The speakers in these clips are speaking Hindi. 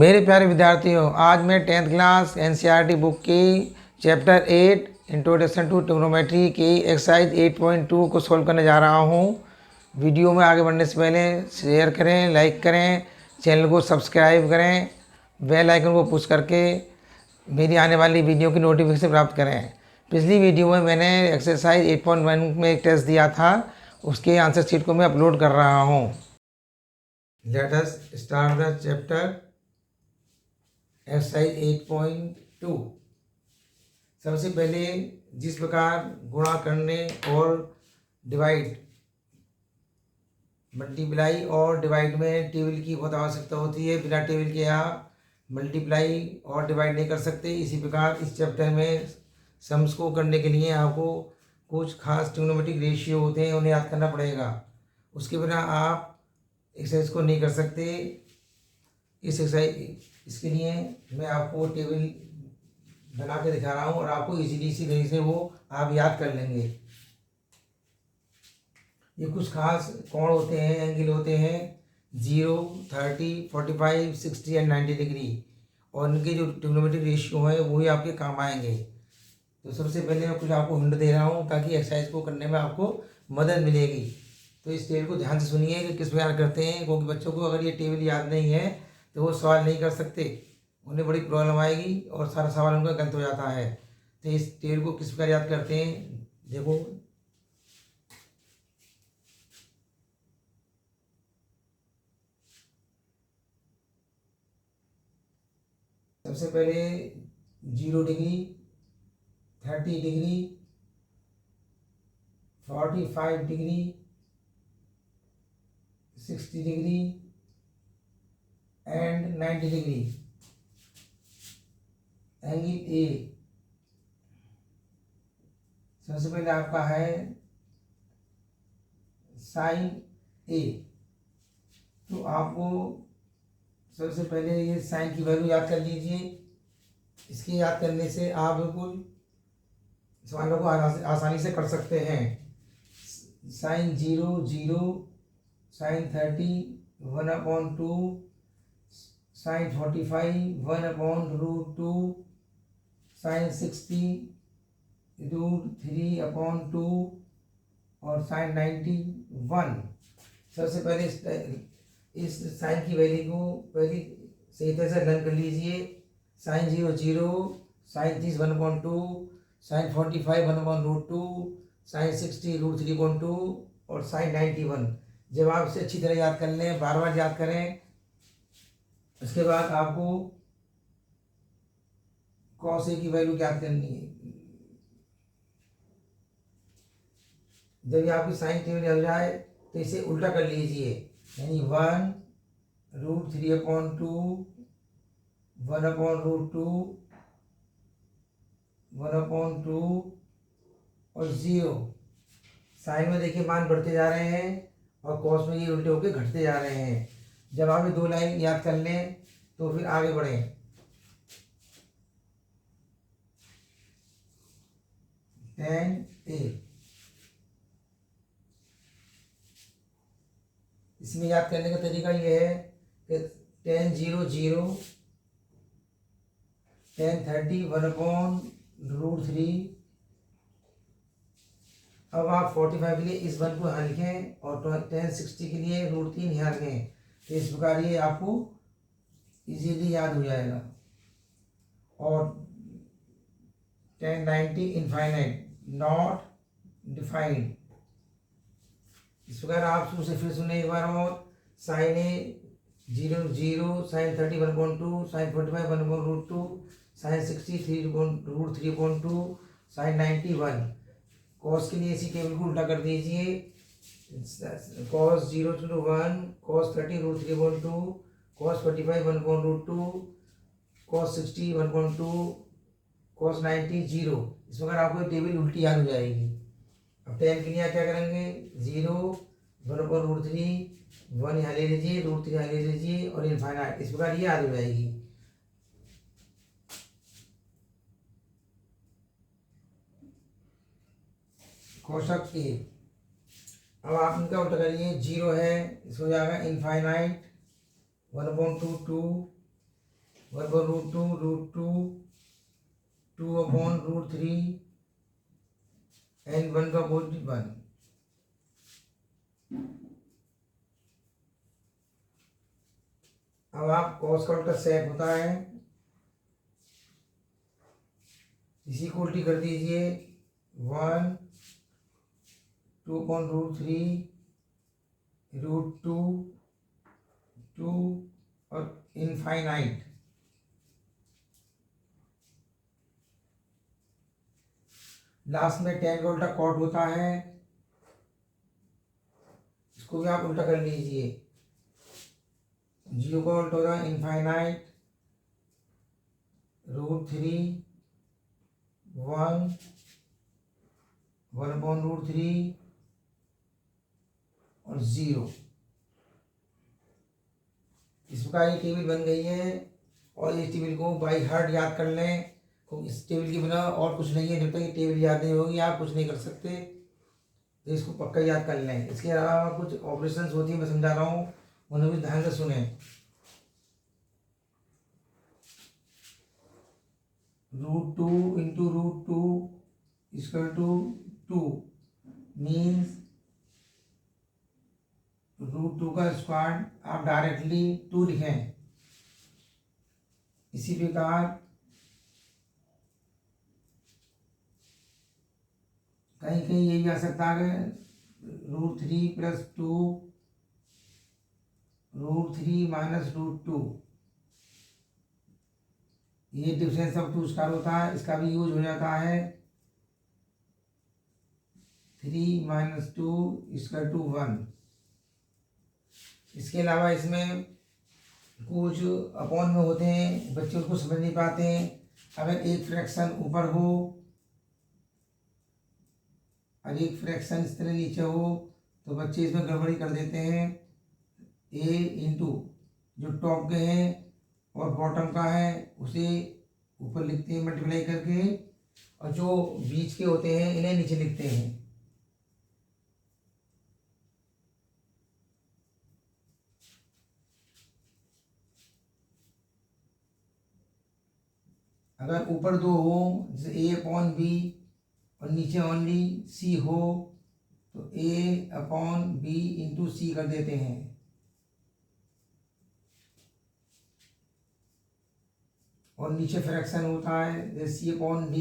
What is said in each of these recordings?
मेरे प्यारे विद्यार्थियों, आज मैं 10th क्लास एनसीईआरटी बुक की चैप्टर 8 इंट्रोडक्शन टू ट्रिग्नोमेट्री की एक्सरसाइज 8.2 को सॉल्व करने जा रहा हूँ। वीडियो में आगे बढ़ने से पहले शेयर करें, लाइक करें, चैनल को सब्सक्राइब करें, बेल आइकन को पुश करके मेरी आने वाली वीडियो की नोटिफिकेशन प्राप्त करें। पिछली वीडियो में मैंने एक्सरसाइज 8.1 में एक टेस्ट दिया था, उसके आंसर शीट को मैं अपलोड कर रहा हूँ। Let us start the chapter exercise 8.2। सबसे पहले जिस प्रकार गुणा करने और डिवाइड, मल्टीप्लाई और डिवाइड में टेबल की बहुत आवश्यकता होती है, बिना टेबल के आप मल्टीप्लाई और डिवाइड नहीं कर सकते। इसी प्रकार इस चैप्टर में सम्स को करने के लिए आपको कुछ खास ट्रिग्नोमेट्रिक रेशियो होते हैं, उन्हें याद करना पड़ेगा। उसके बिना आप एक्सरसाइज को नहीं कर सकते। इस एक्सरसाइज इसके लिए मैं आपको टेबल बना के दिखा रहा हूँ और आपको इजीली इसी तरीके से वो आप याद कर लेंगे। ये कुछ खास कोण होते हैं, एंगल होते हैं 0, 30, 45, 60 एंड 90 डिग्री, और इनके जो ट्रिग्नोमेट्रिक रेशियो है वही आपके काम आएंगे। तो सबसे पहले मैं कुछ आपको हिंट दे रहा हूँ ताकि एक्सरसाइज को करने में आपको मदद मिलेगी। तो इस टेबल को ध्यान से सुनिए कि किस प्रकार करते हैं, क्योंकि बच्चों को अगर ये टेबल याद नहीं है तो वो सवाल नहीं कर सकते, उन्हें बड़ी प्रॉब्लम आएगी और सारा सवाल उनका गलत हो जाता है। तो इस टेबल को किस प्रकार याद करते हैं देखो। सबसे पहले 0 degree, 30 degree, 45 degree, 60 degree and 90 degree. Angle A सबसे पहले आपका है साइन ए। तो आपको सबसे पहले ये साइन की वैल्यू याद कर लीजिए। इसके याद करने से आप बिल्कुल सवालों को आसानी से कर सकते हैं। साइन 0 0, साइन 30 1/2, साइन 45 1/√2, साइन 60 √3/2 और साइन 90 1। सबसे पहले इस साइन की वैल्यू को पहले सही तरह से लर्न कर लीजिए। साइन 0 0, साइन 30 1/2, साइन 45 1/√2, साइन 60 √3/2 और साइन 90 1। जब आप इसे अच्छी तरह याद कर लें, बार बार याद करें, उसके बाद आपको कॉस ए की वैल्यू याद करनी है। जब ये आपकी साइन टेबल याद हो जाए तो इसे उल्टा कर लीजिए, यानी 1√3/2, 1/√2, 1/2 और 0। साइन में देखिए मान बढ़ते जा रहे हैं और कॉस में ये उल्टे होके घटते जा रहे हैं। जब आप ये दो लाइन याद कर लें तो फिर आगे बढ़ें। tan A, इसमें याद करने का तरीका ये है कि tan 0 0, tan 30 1/√3। अब आप 45 के लिए इस 1 को यहाँ लिखें और tan 60 के लिए √3 यहाँ लिखें। तो इस प्रकार ये आपको इजीली याद हो जाएगा। और tan 90 इनफाइनाइट नॉट डिफाइंड। इस प्रकार आप उसे फिर सुने एक बार और। Sine a 0 0, sine 30 1/2, sine 45 1/√2, sine 60 √3/2, sine 90 1। Cos के लिए इसी टेबल को उल्टा कर दीजिए। Cos 0 to 1, cos 30 √3/2, cos 45 1/√2, cos 60 1/2, cos 90 0। इस प्रकार आपको टेबल उल्टी याद हो जाएगी। अब tan के लिए क्या करेंगे, 0 1/√3, 1 यहाँ ले लीजिए, √3 यहाँ ले लीजिए और इनफाइनाइट। इस प्रकार ये याद हो जाएगी। कोशक ए, अब आप इनका उल्टा करिए। 0 है, इसको जाएगा इनफाइनाइट 1/2 2, 1/√2 2/√3 एंड 1 का अपोजिट 1। अब आप कॉस का उल्टा सेक होता है, इसी को उल्टी कर दीजिए 1 2/√3 √2 2 और इनफाइनाइट। लास्ट में 10 का उल्टा कॉट होता है, इसको भी आप उल्टा कर लीजिए। 0 का उल्टा होता है इनफाइनाइट √3 1 1/√3 और 0। इस प्रकार ये टेबल बन गई है और इस टेबल को बाई हार्ट याद कर लें। तो इस टेबल के बिना और कुछ नहीं है, जब तक ये टेबल याद नहीं होगी आप कुछ नहीं कर सकते, तो इसको पक्का याद कर लें। इसके अलावा कुछ ऑपरेशंस होती है, मैं समझा रहा हूँ, उन्हें भी ध्यान से सुने। √2 इंटू √2 इक्वल टू 2 मीन्स √2 का स्क्वायर आप डायरेक्टली 2 लिखें। इसी प्रकार कहीं कहीं यही आ सकता है √3 + 2 √3 - √2, ये डिफरेंस ऑफ 2 स्क्वायर होता है, इसका भी यूज हो जाता है 3 - 2 = 1। इसके अलावा इसमें कुछ अपॉन में होते हैं, बच्चे उसको समझ नहीं पाते हैं। अगर एक फ्रैक्शन ऊपर हो और एक फ्रैक्शन इस तरह नीचे हो तो बच्चे इसमें गड़बड़ी कर देते हैं। ए इंटू जो टॉप के हैं और बॉटम का है उसे ऊपर लिखते हैं मल्टीप्लाई करके, और जो बीच के होते हैं इन्हें नीचे लिखते हैं। अगर ऊपर 2 हो जैसे A/B और नीचे ओनली C हो तो A/B इंटू C कर देते हैं। और नीचे फ्रैक्शन होता है जैसे C/D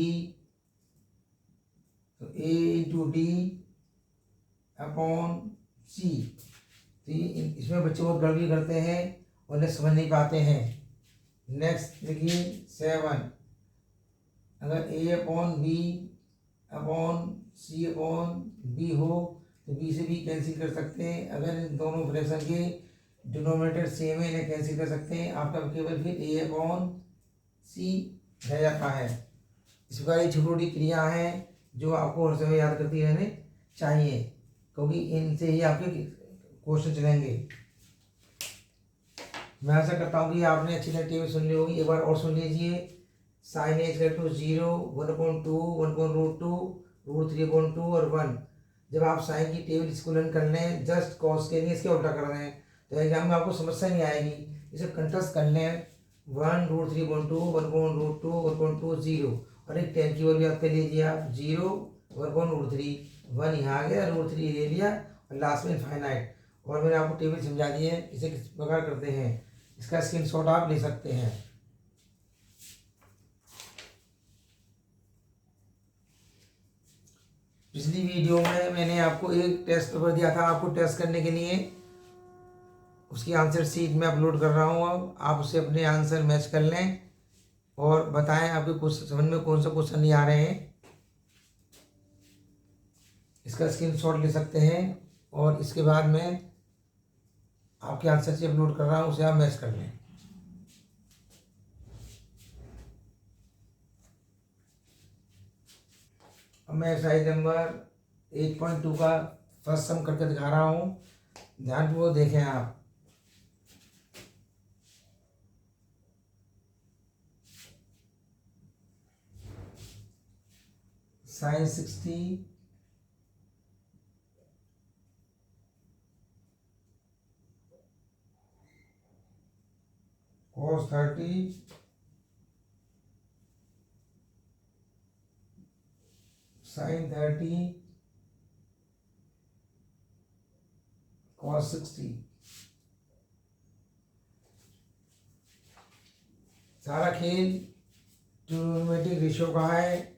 तो A into D upon C। तो इसमें बच्चे बहुत गड़बड़ी करते हैं और उन्हें समझ नहीं पाते हैं। नेक्स्ट देखिए 7, अगर A/B अपॉन C/B हो तो B से B कैंसिल कर सकते हैं। अगर इन दोनों फ्रैक्शन के डिनोमिनेटर सेम है इन्हें कैंसिल कर सकते हैं। आपका केवल फिर A/C रह जाता है। इस प्रकार ये छोटी छोटी क्रिया है जो आपको हर समय याद करती रहने चाहिए, क्योंकि इनसे ही आपके क्वेश्चन चलेंगे। मैं आशा करता हूँ कि आपने अच्छी तरह टेबल सुन ली होगी। एक बार और सुन लीजिए। साइन A = 0 1/2 1/√2 √3/2 और 1। जब आप साइन की टेबल इसको लर्न कर लें, जस्ट कॉस के लिए इसके उल्टा कर रहे हैं तो एग्जाम में आपको समस्या नहीं आएगी। इसे कंट्रास्ट कर लें 1 √3/2 1/√2 1/2 0, और एक 10 की वैल्यू याद कर लीजिए आप 0 1/√3 1 यहाँ आ गया, √3 ले लिया और लास्ट में इनफाइनाइट। और मैंने आपको टेबल समझा दी है, इसे किस प्रकार करते हैं इसका स्क्रीनशॉट आप ले सकते हैं। पिछली वीडियो में मैंने आपको एक टेस्ट पेपर दिया था आपको टेस्ट करने के लिए, उसकी आंसर शीट में अपलोड कर रहा हूँ। अब आप उसे अपने आंसर मैच कर लें और बताएं आपके क्वेश्चन समझ में कौन सा क्वेश्चन नहीं आ रहे हैं। इसका स्क्रीनशॉट ले सकते हैं और इसके बाद में आपके आंसर शीट अपलोड कर रहा हूँ, उसे आप मैच कर लें। अब मैं एक्सरसाइज नंबर 8.2 का फर्स्ट सम करके दिखा रहा हूँ, ध्यानपूर्वक देखें आप। sin 60 cos 30 sine 30 cos 60। सारा खेल ट्रिग्नोमेट्रिक रेशियो का है,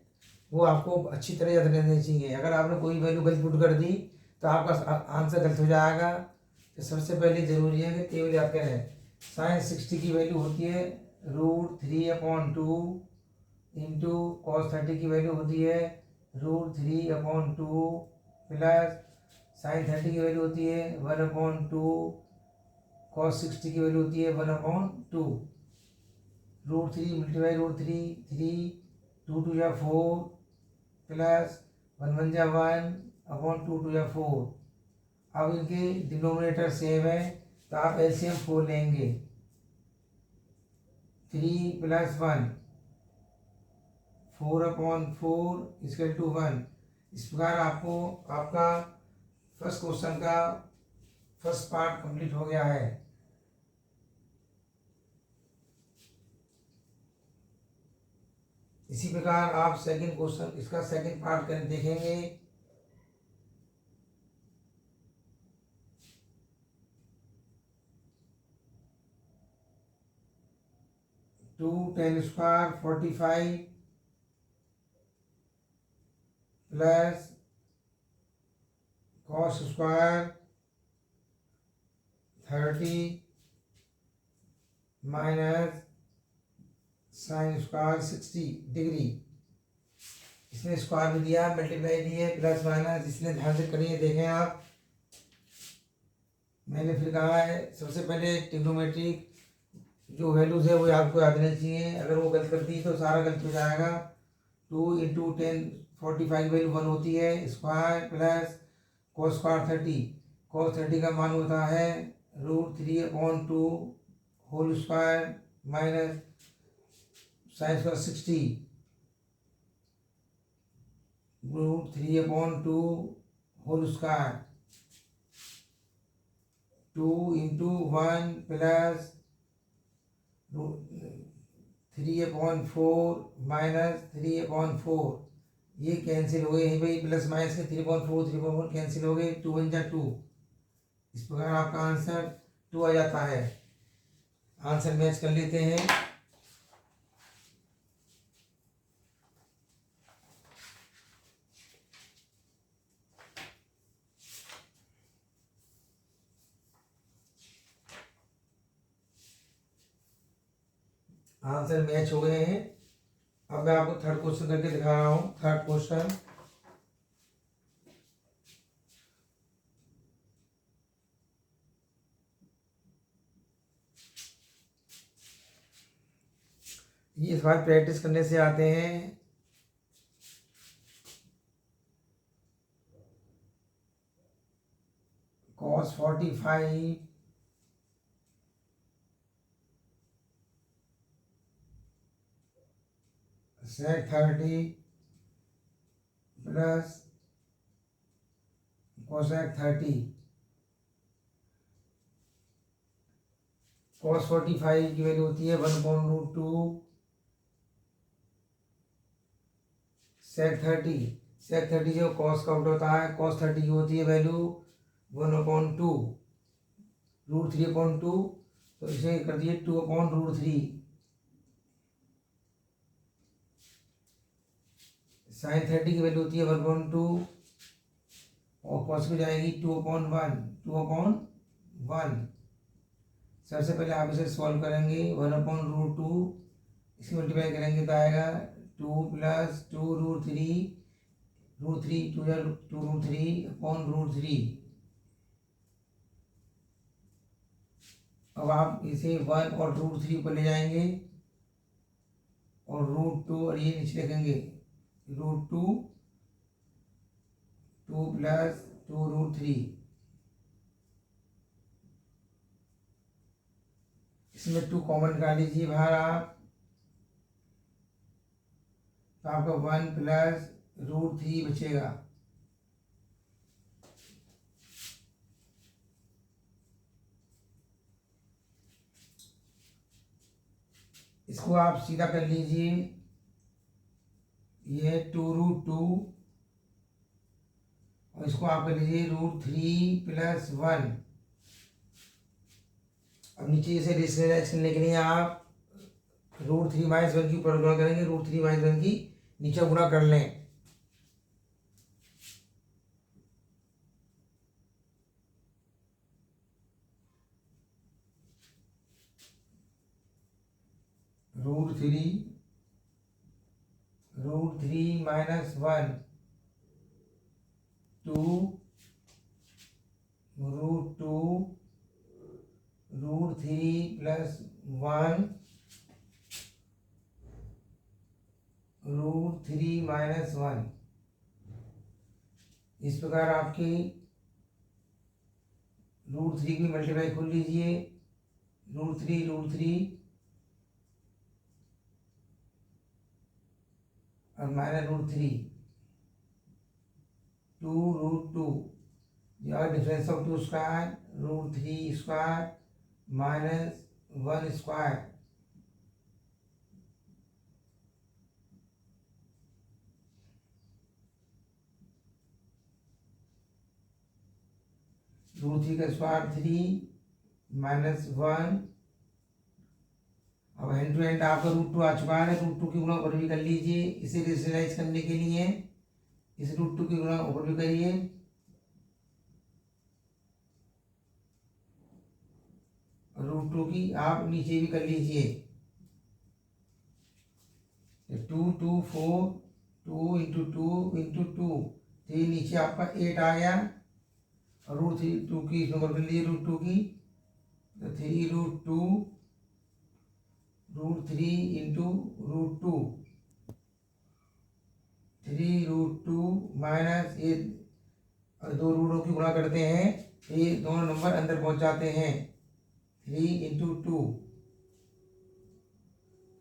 वो आपको अच्छी तरह याद रहना चाहिए। अगर आपने कोई वैल्यू गलत पुट कर दी तो आपका आंसर गलत हो जाएगा। तो सबसे पहले ज़रूरी है कि टेबल याद करें। साइन 60 की वैल्यू होती है √3/2 इंटू कॉस 30 की वैल्यू होती है √3/2 प्लस साइन 30 की वैल्यू होती है 1/2, कॉस 60 की वैल्यू होती है 1/2। √3 मल्टीप्लाई √3, 3 2 2 या 4 प्लस 1 1 जा 1/2 2 या 4। अब इनके डिनोमिनेटर सेम है तो आप एलसीएम 4 लेंगे। 3 + 1 4/4 = 1। इस प्रकार आपको आपका फर्स्ट क्वेश्चन का फर्स्ट पार्ट कंप्लीट हो गया है। इसी प्रकार आप सेकंड क्वेश्चन इसका सेकंड पार्ट कर देखेंगे। Two tan square 45 plus cos square 30 minus sine square 60 degree. इसमें स्क्वायर भी दिया, मल्टीप्लाई दिए, प्लस माइनस, इसलिए ध्यान से करिए। देखें आप, मैंने फिर कहा है सबसे पहले ट्रिग्नोमेट्रिक जो वैल्यूज है वो आपको याद रहनी चाहिए। अगर वो गलत कर दी तो सारा गलत हो जाएगा। 2 × 10 45 वैल्यू 1 होती है, square plus cos square 30। cos 30 का मान होता है √3/2 whole square minus sine square 60 √3/2 whole square 2 × 1 plus 3/4 minus 3/4। ये कैंसिल हो गए यहीं भाई, प्लस माइनस के 3/4 कैंसिल हो गए, 2 1 जा 2। इस प्रकार आपका आंसर 2 आ जाता है। आंसर मैच कर लेते हैं। आंसर मैच हो गए हैं। अब मैं आपको थर्ड क्वेश्चन करके दिखा रहा हूँ। थर्ड क्वेश्चन, ये सवाल प्रैक्टिस करने से आते हैं। cos 45 sec 30 plus cosec 30। cos 45 की वैल्यू होती है 1/√2 sec 30। sec 30 जो cos का आउट होता है, cos 30 की होती है वैल्यू 1/2 √3/2। तो इसे कर दिए 2/√3। साइन 30 की वैल्यू होती है 1/2 और cos की जाएगी 2/1। सबसे पहले आप इसे सॉल्व करेंगे। 1/√2 इसकी मल्टीप्लाई करेंगे तो आएगा 2 + 2√3 √3 2 या 2√3/√3। अब आप इसे 1 और √3 ऊपर ले जाएंगे और √2 और ये नीचे लिखेंगे √2 2 + 2√3। इसमें 2 कॉमन निकाल लीजिए बाहर आप, तो आपका 1 + √3 बचेगा। इसको आप सीधा कर लीजिए। ये 2√2 और इसको आप कर लीजिए √3 + 1। अब नीचे इसे रेशनलाइज करने के लिए आप √3 - 1 की ऊपर गुणा करेंगे, √3 - 1 की नीचे गुणा कर लें। √3 - 1 2 √2 √3 + 1 √3 - 1। इस प्रकार आपकी √3 की मल्टीप्लाई खोल लीजिए, √3 और -√3 2 √2, या difference of 2 square √3 square -1 square. √3 का स्क्वायर 3 -1। अब हैंड टू हैंड आपका √2 आ चुका है, √2 की गुणा ऊपर भी कर लीजिए। इसे रेशनलाइज करने के लिए इस √2 की गुणा ऊपर भी करिए, √2 की आप नीचे भी कर लीजिए। 2 2 4 2 × 2 × 2, तो ये नीचे आपका 8 आ गया। और √2 की इसमें कर लीजिए, √2 की, तो 3 √2 √3 × √2 3 √2 माइनस ये दो रूटों की गुणा करते हैं तो ये दोनों नंबर अंदर पहुंच जाते हैं। 3 × 2,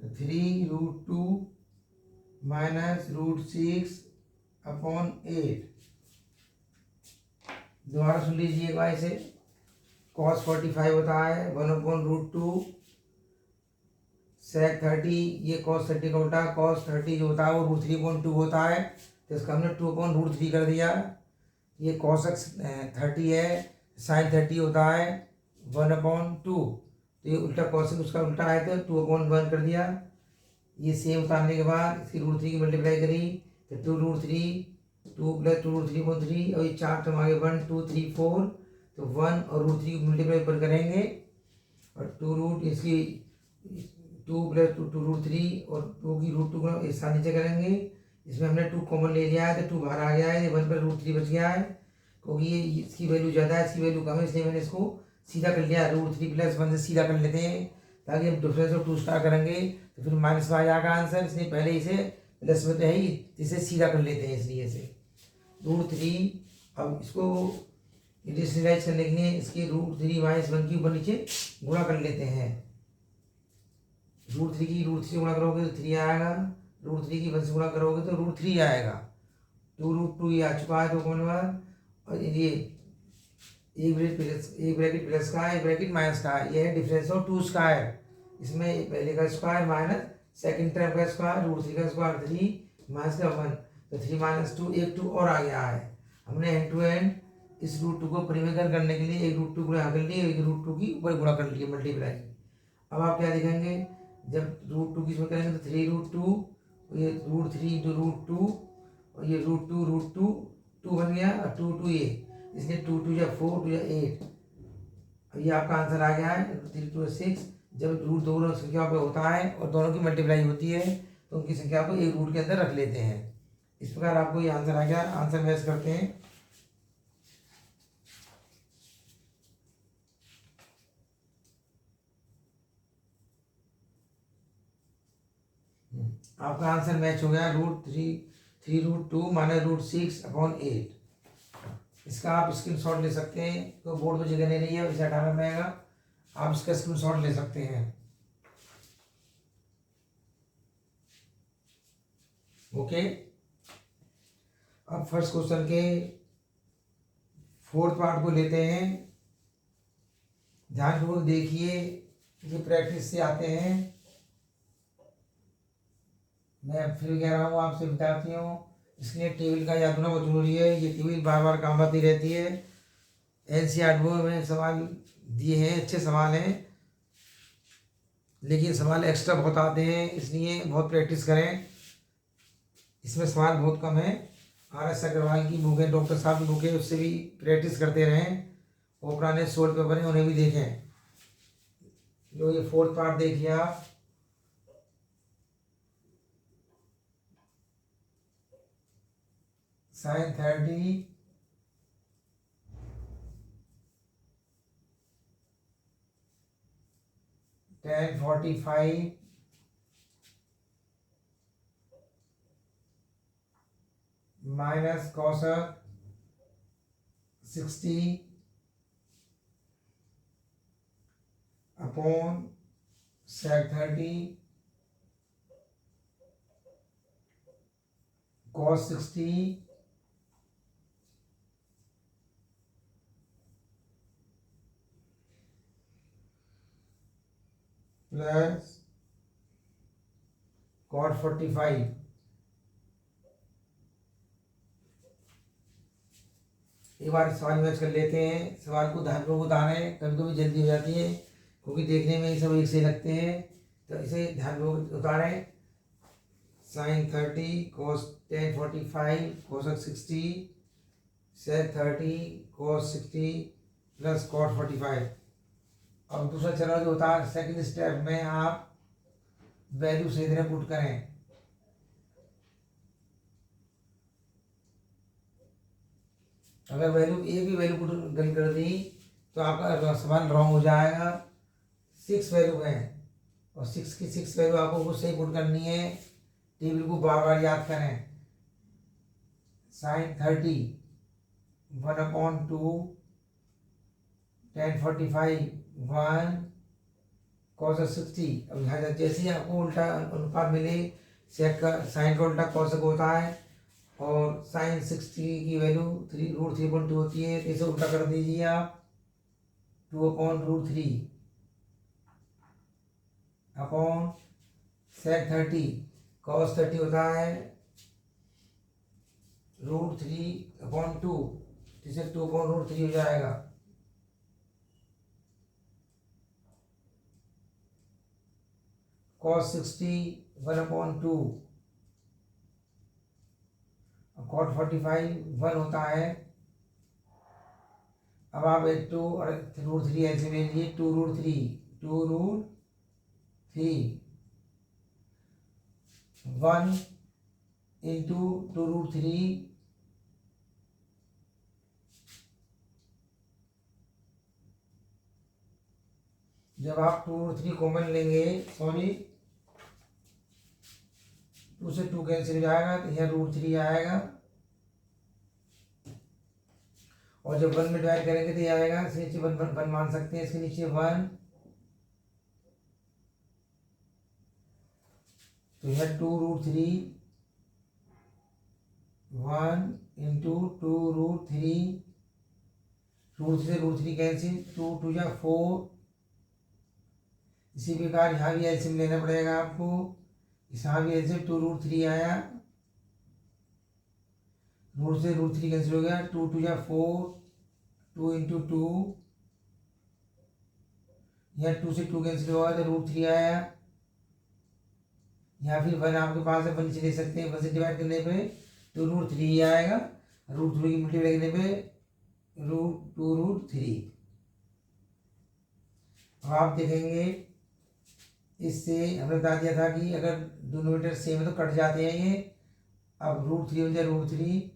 3 √2 -√6/8। दोबारा सुन लीजिएगा इसे। cos 45 होता है 1/√2 sec 30, ये cos 30 का उल्टा cos 30 जो होता है वो √3/2 होता है, तो इसका हमने 2/√3 कर दिया। ये cos 30 है, sin 30 होता है 1/2, तो ये उल्टा cos उसका उल्टा है तो 2/1 कर दिया। ये सेम उतारने के बाद इसकी √3 की मल्टीप्लाई करी तो 2√3 2 + 2√3/3, और ये 4 टर्म आगे 1 2 3 4, तो 1 और √3 की मल्टीप्लाई ऊपर करेंगे और 2 इसकी 2 + 2 √3 और 2 की √2 को एक साथ नीचे करेंगे। इसमें हमने 2 कॉमन ले लिया है तो 2 बाहर आ गया है, 1 पर √3 बच गया है, क्योंकि ये इसकी वैल्यू ज़्यादा है, इसकी वैल्यू कम है, इसलिए मैंने इसको सीधा कर लिया। √3 + 1 से सीधा कर लेते हैं ताकि हम डिफरेंस ऑफ 2 स्टार करेंगे तो फिर माइनस में आ जाएगा आंसर, इसलिए पहले इसे प्लस में तो है ही, इसे सीधा कर लेते हैं। इसलिए इसे √3, अब इसको रेशनलाइज करने के लिए इसके √3 - 1 की ऊपर नीचे गुणा कर लेते हैं। √3 की √3 से गुणा करोगे तो 3 आएगा, √3 की 1 से गुणा करोगे तो √3 आएगा। 2 √2 ये आ चुका है 2/1, और ये एक ब्रैकेट प्लस का है, एक ब्रैकेट माइनस का है, ये है डिफरेंस ऑफ 2 स्क्वायर। इसमें पहले का स्क्वायर माइनस सेकंड टर्म का स्क्वायर, √3 का स्क्वायर 3 माइनस का 1, तो 3 - 2 एक 2 और आ गया है। हमने एंड टू एंड इस √2 को परिवर्तन करने के लिए एक √2 गुणा कर लिए, एक √2 की ऊपर गुणा कर लिए मल्टीप्लाई। अब आप क्या देखेंगे, जब √2 की इसमें करेंगे तो 3 √2, ये √3 × √2, और ये √2 2 बन गया, और 2 2 ये, इसलिए 2 2 या 4 2 या 8। अब ये आपका आंसर आ गया है 3 2 6। जब रूट दोनों संख्याओं पे होता है और दोनों की मल्टीप्लाई होती है तो उनकी संख्या को एक रूट के अंदर रख लेते हैं। इस प्रकार आपको ये आंसर आ गया। आंसर मैच करते हैं। आपका आंसर मैच हो गया √3 √2 -√6/8। इसका आप स्क्रीनशॉट ले सकते हैं, तो बोर्ड में जगह नहीं रही है, इसे हटाना पड़ेगा, आप इसका स्क्रीनशॉट ले सकते हैं। ओके, अब फर्स्ट क्वेश्चन के 4th पार्ट को लेते हैं। ध्यानपूर्वक देखिए, ये प्रैक्टिस से आते हैं। मैं फिर कह रहा हूँ आपसे विद्यार्थियों, इसलिए टेबल का याद होना बहुत जरूरी है। ये टेबल बार बार काम आती रहती है। NCERT में सवाल दिए हैं, अच्छे सवाल हैं, लेकिन सवाल एक्स्ट्रा बहुत आते हैं, इसलिए बहुत प्रैक्टिस करें। इसमें सवाल बहुत कम है। RS अग्रवाल की बुक है, डॉक्टर साहब की बुक है, उससे भी प्रैक्टिस करते रहें। और पुराने सोल्ड पेपर हैं, उन्हें भी देखें। जो ये 4th पार्ट देखिए आप, sin 30 tan 45 minus cos 60 upon sec 30 cos 60 plus cot 45। एक बार सवाल मैच कर लेते हैं। सवाल को ध्यानपूर्वक उतारें, कभी कभी जल्दी हो जाती है क्योंकि देखने में ये सब एक से लगते हैं, तो इसे ध्यानपूर्वक उतारें। sin 30 cos tan 45 cosec 60 sec 30 cos 60 plus cot 45। अब दूसरा चरण जो होता है, सेकंड स्टेप में आप वैल्यू सही तरह पुट करें। अगर वैल्यू एक भी वैल्यू पुट गलत कर दी तो आपका सवाल रॉन्ग हो जाएगा। 6 वैल्यू है और 6 की 6 वैल्यू आपको कुछ सही पुट करनी है। टेबल को बार बार याद करें। sin 30 1/2 tan 45 1 cos 60। अब यहाँ जैसे ही आपको उल्टा अनुपात मिले, सेक का साइन का उल्टा कॉसेक होता है और साइन 60 की वैल्यू √3.2 होती है, तो इसे उल्टा कर दीजिए आप 2/√3 अपॉन सेक 30 cos 30 होता है √3/2, जिसे 2/√3 हो जाएगा। cos 60 1/2 cot 45 1 होता है। अब आप 2 और √3 ऐसे ले लीजिए, 2√3 1 इंटू 2√3 जब आप 2√3 कॉमन लेंगे, सॉरी 2 से 2 कैंसिल हो जाएगा, तो यहाँ √3 आएगा और जब 1 में डिवाइड करेंगे तो ये आएगा, इसके नीचे 1 मान सकते हैं, इसके नीचे 1, तो यह 2√3 1 इंटू 2√3 √3 से √3 कैंसिल, 2 2 या 4। इसी प्रकार यहाँ भी एलसीएम लेना पड़ेगा आपको। यहाँ भी एलसीएम 2√3 आया, √3 से √3 कैंसिल हो गया, 2 2 या 4, 2 इंटू 2, यहाँ 2 से 2 कैंसिल होगा तो √3 आया। यहाँ फिर 1 आपके पास है, 1 से ले सकते हैं, 1 से डिवाइड करने पे तो √3 आएगा, √3 की मल्टीप्लाई करने पे √2√3। अब आप देखेंगे, इससे हमने बता दिया था कि अगर डिनोमिनेटर सेम है तो कट जाते हैं ये। अब √3 हो जाए √3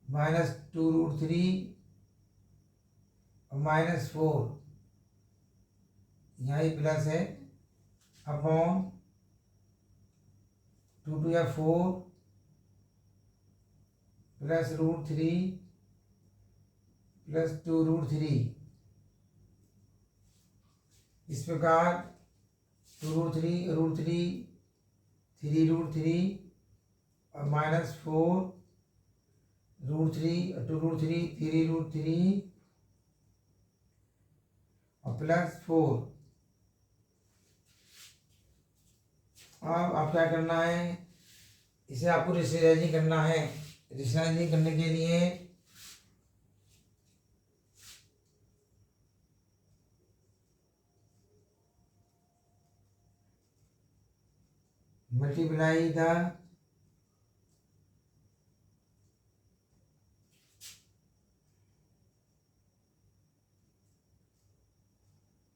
माइनस 2√3 और -4, यहाँ ये प्लस है, अपॉन 2 2 या 4 प्लस √3 प्लस 2√3। इस प्रकार 2√3 √3 3√3 और -4 √3 2√3 3√3 और प्लस 4। अब आप क्या करना है, इसे आपको रेशनलाइजिंग करना है। रेशनलाइजिंग करने के लिए multiply the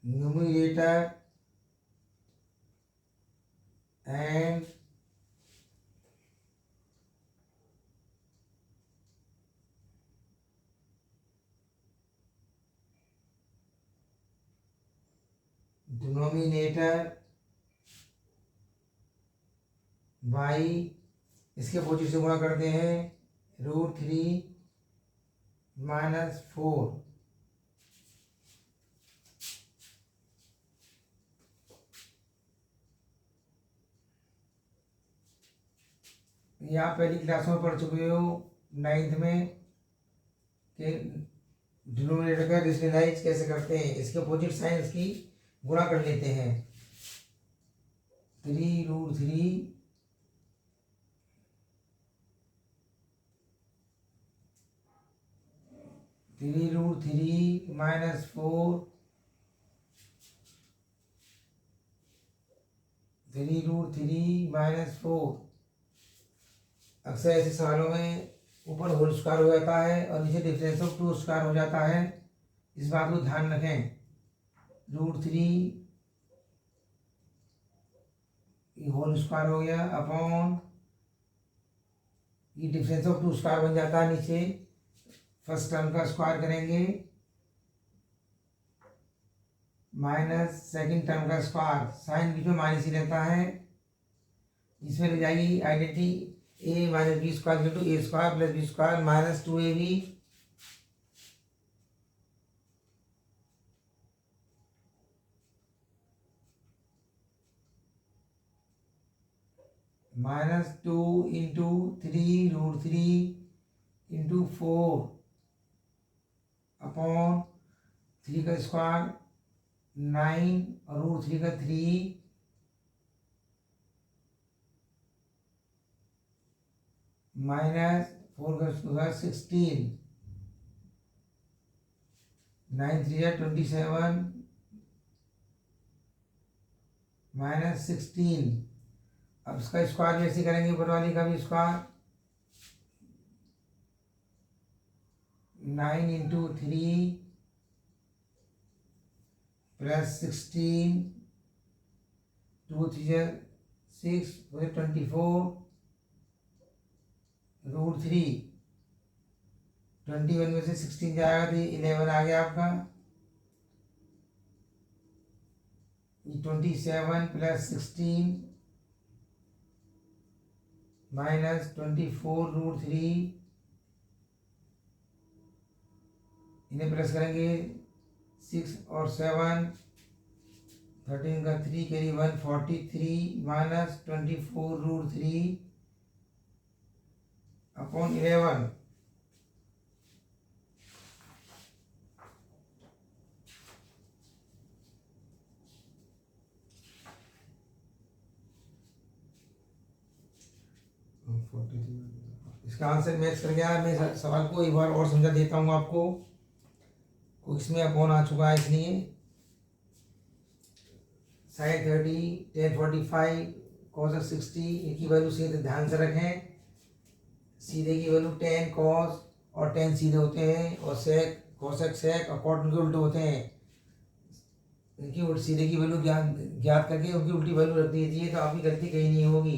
numerator and denominator by इसके अपोजिट से गुणा करते हैं √3 - 4। ये आप पहली क्लास में पढ़ चुके हो 9th में कि डिनोमिनेटर का रेशनलाइज कैसे करते हैं। इसके अपोजिट साइन इसकी गुणा कर लेते हैं। 3√3 -4 3√3 - 4। अक्सर ऐसे सवालों में ऊपर होल स्क्वायर हो जाता है और नीचे डिफरेंस ऑफ टू स्क्वायर हो जाता है। इस बात को ध्यान रखें। √3 होल स्क्वायर हो गया अपॉन ये डिफरेंस ऑफ टू स्क्वायर बन जाता है। नीचे फर्स्ट टर्म का स्क्वायर करेंगे माइनस सेकंड टर्म का स्क्वायर, साइन बीच में माइनस ही रहता है। इसमें रह जाएगी identity a - b² = a² + b² - 2ab -2 × 3√3 × 4 upon 3 का स्क्वायर 9 और √3 का 3 -4 का स्क्वायर 16 9 3 या 27 -16। अब इसका स्क्वायर भी ऐसे करेंगे, ऊपर वाली का भी स्क्वायर 9 × 3 + 16 2 3 6 24 √3 21 में से 16 जाएगा तो 11 आ गया आपका। 27 + 16 -24 √3 इन्हें प्लस करेंगे 6 और 7 13 का 3 कैरी 1 43 -24 √3 अपॉन 11। इसका आंसर मैच कर गया। मैं सवाल को एक बार और समझा देता हूँ आपको। इसमें अपॉन आ चुका है, इसलिए sin 30 tan 45 cos 60 की वैल्यू सीधे ध्यान से रखें। सीधे की वैल्यू tan cos और tan सीधे होते हैं और sec cosec sec और cot उनके उल्टे होते हैं। इनकी सीधे की वैल्यू ज्ञात करके उनकी उल्टी वैल्यू रख दीजिए तो आपकी गलती कहीं नहीं होगी।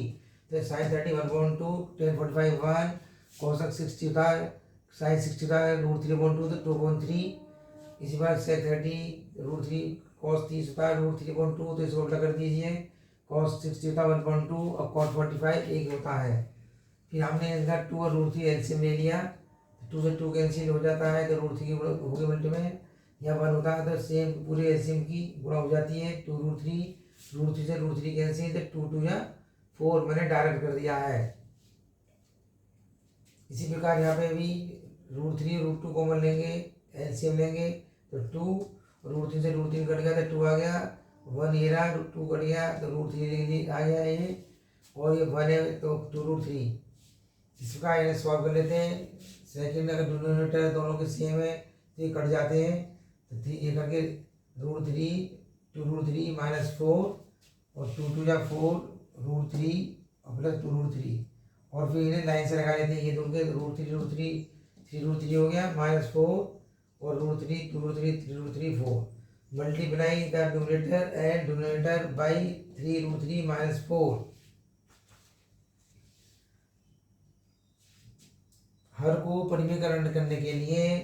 तो sin 30 1/2 tan 45 1 cosec 60 होता है, sin 60 होता है √3/2 तो 2/3। इसी बार sec 30 √3 cos 30 होता है √3/2 तो इसको उल्टा कर दीजिए। cos 60 होता है 1/2 और cot 45 1 होता है। फिर हमने इधर 2 और √3 एलसीएम ले लिया, 2 से 2 कैंसिल हो जाता है तो √3 की होगी मिनट में यहाँ 1 होता है तो सेम पूरे एलसीएम की गुणा हो जाती है। 2 √3 से √3 कैंसिल तो 2 2 या 4 मैंने डायरेक्ट कर दिया है। इसी प्रकार यहाँ पे भी √3 √2 कॉमन लेंगे, एलसीएम लेंगे तो 2 √3 से √3 कट गया तो 2 आ गया, 1 ये रहा 2 कट गया तो √3 आ गया ये और ये 1 है तो 2√3। इस प्रकार इन्हें सॉल्व कर लेते हैं। सेकेंड अगर डिनोमिनेटर दोनों के सेम है तो ये कट जाते हैं, तो ये करके √3 2√3 -4 और 2 या 4 √3 और प्लस 2√3 और फिर इन्हें लाइन से लगा लेते हैं। ये दोनों के √3 3√3 हो गया -4 और √3 2√3 3√3 4 multiply the numerator and denominator by 3√3 -4। हर को परिमेयकरण करने के लिए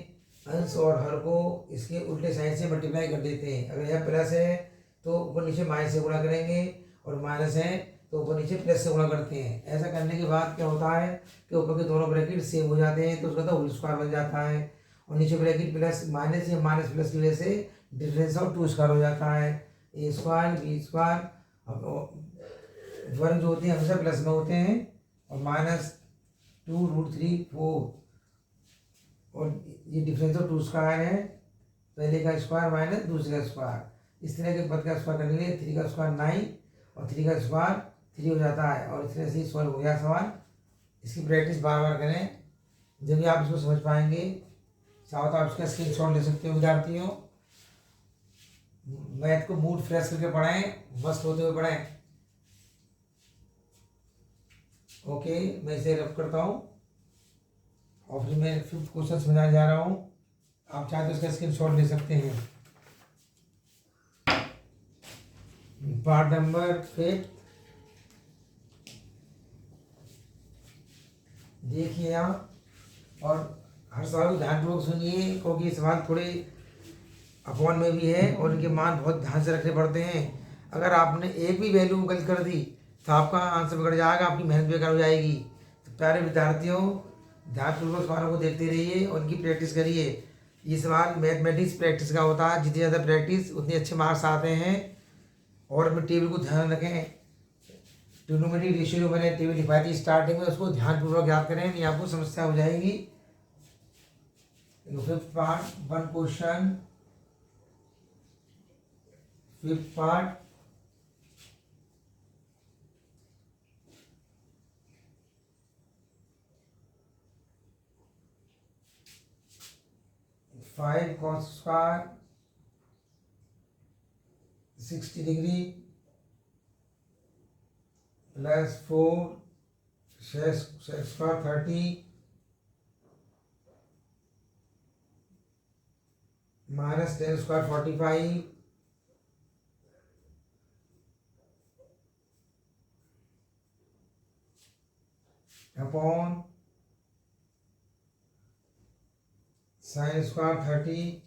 अंश और हर को इसके उल्टे साइन से मल्टीप्लाई कर देते हैं। अगर यह प्लस है तो ऊपर नीचे माइनस से गुणा करेंगे और माइनस है तो ऊपर नीचे प्लस से गुणा करते हैं। ऐसा करने के बाद क्या होता है कि ऊपर के दोनों ब्रैकेट सेम हो जाते हैं, तो उसका तो होल स्क्वायर बन जाता है और नीचे ब्रैकेट प्लस माइनस या माइनस प्लस की वजह से डिफरेंस ऑफ 2 स्क्वायर हो जाता है। ए स्क्वायर बी स्क्वायर वर्ग जो होते हैं हमेशा प्लस में होते हैं और -2√3 4 और ये डिफरेंस ऑफ 2 स्क्वायर है, पहले का स्क्वायर माइनस दूसरे का स्क्वायर। इस तरह के पद का स्क्वायर करने के लिए 3 का स्क्वायर 9 और 3 का स्क्वायर 3 हो जाता है और इस तरह से सॉल्व हो गया सवाल। इसकी प्रैक्टिस बार बार करें, जब भी आप इसको समझ पाएंगे। चाहो तो आप इसका स्क्रीनशॉट ले सकते हो विद्यार्थियों। मैथ को मूड फ्रेश करके पढ़ाएं, मस्त होते हुए पढ़ाएं। ओके, मैं इसे रब करता हूँ और फिर मैं 5th क्वेश्चन समझाने जा रहा हूँ। आप चाहे तो इसका स्क्रीनशॉट ले सकते हैं। पार्ट नंबर 5 देखिए यहाँ, और हर सवाल को ध्यानपूर्वक सुनिए क्योंकि ये सवाल थोड़े अपॉन में भी है और इनके मान बहुत ध्यान से रखने पड़ते हैं। अगर आपने एक भी वैल्यू गलत कर दी तो आपका आंसर बिगड़ जाएगा, आपकी मेहनत बेकार हो जाएगी। तो प्यारे विद्यार्थियों, ध्यानपूर्वक सवालों को देखते रहिए और इनकी प्रैक्टिस करिए। ये सवाल मैथमेटिक्स प्रैक्टिस का होता है, जितनी ज़्यादा प्रैक्टिस उतने अच्छे मार्क्स आते हैं। और अपने टेबल को ध्यान रखें, ट्रिग्नोमेट्रिक रेशियो मैंने टेबल लिखवाई थी स्टार्टिंग में, उसको ध्यानपूर्वक याद करें, नहीं आपको समस्या हो जाएगी। 5th part 1 question 5th part five cos square 60 degree plus 4 sec square 30 minus 10 square 45 upon sine square 30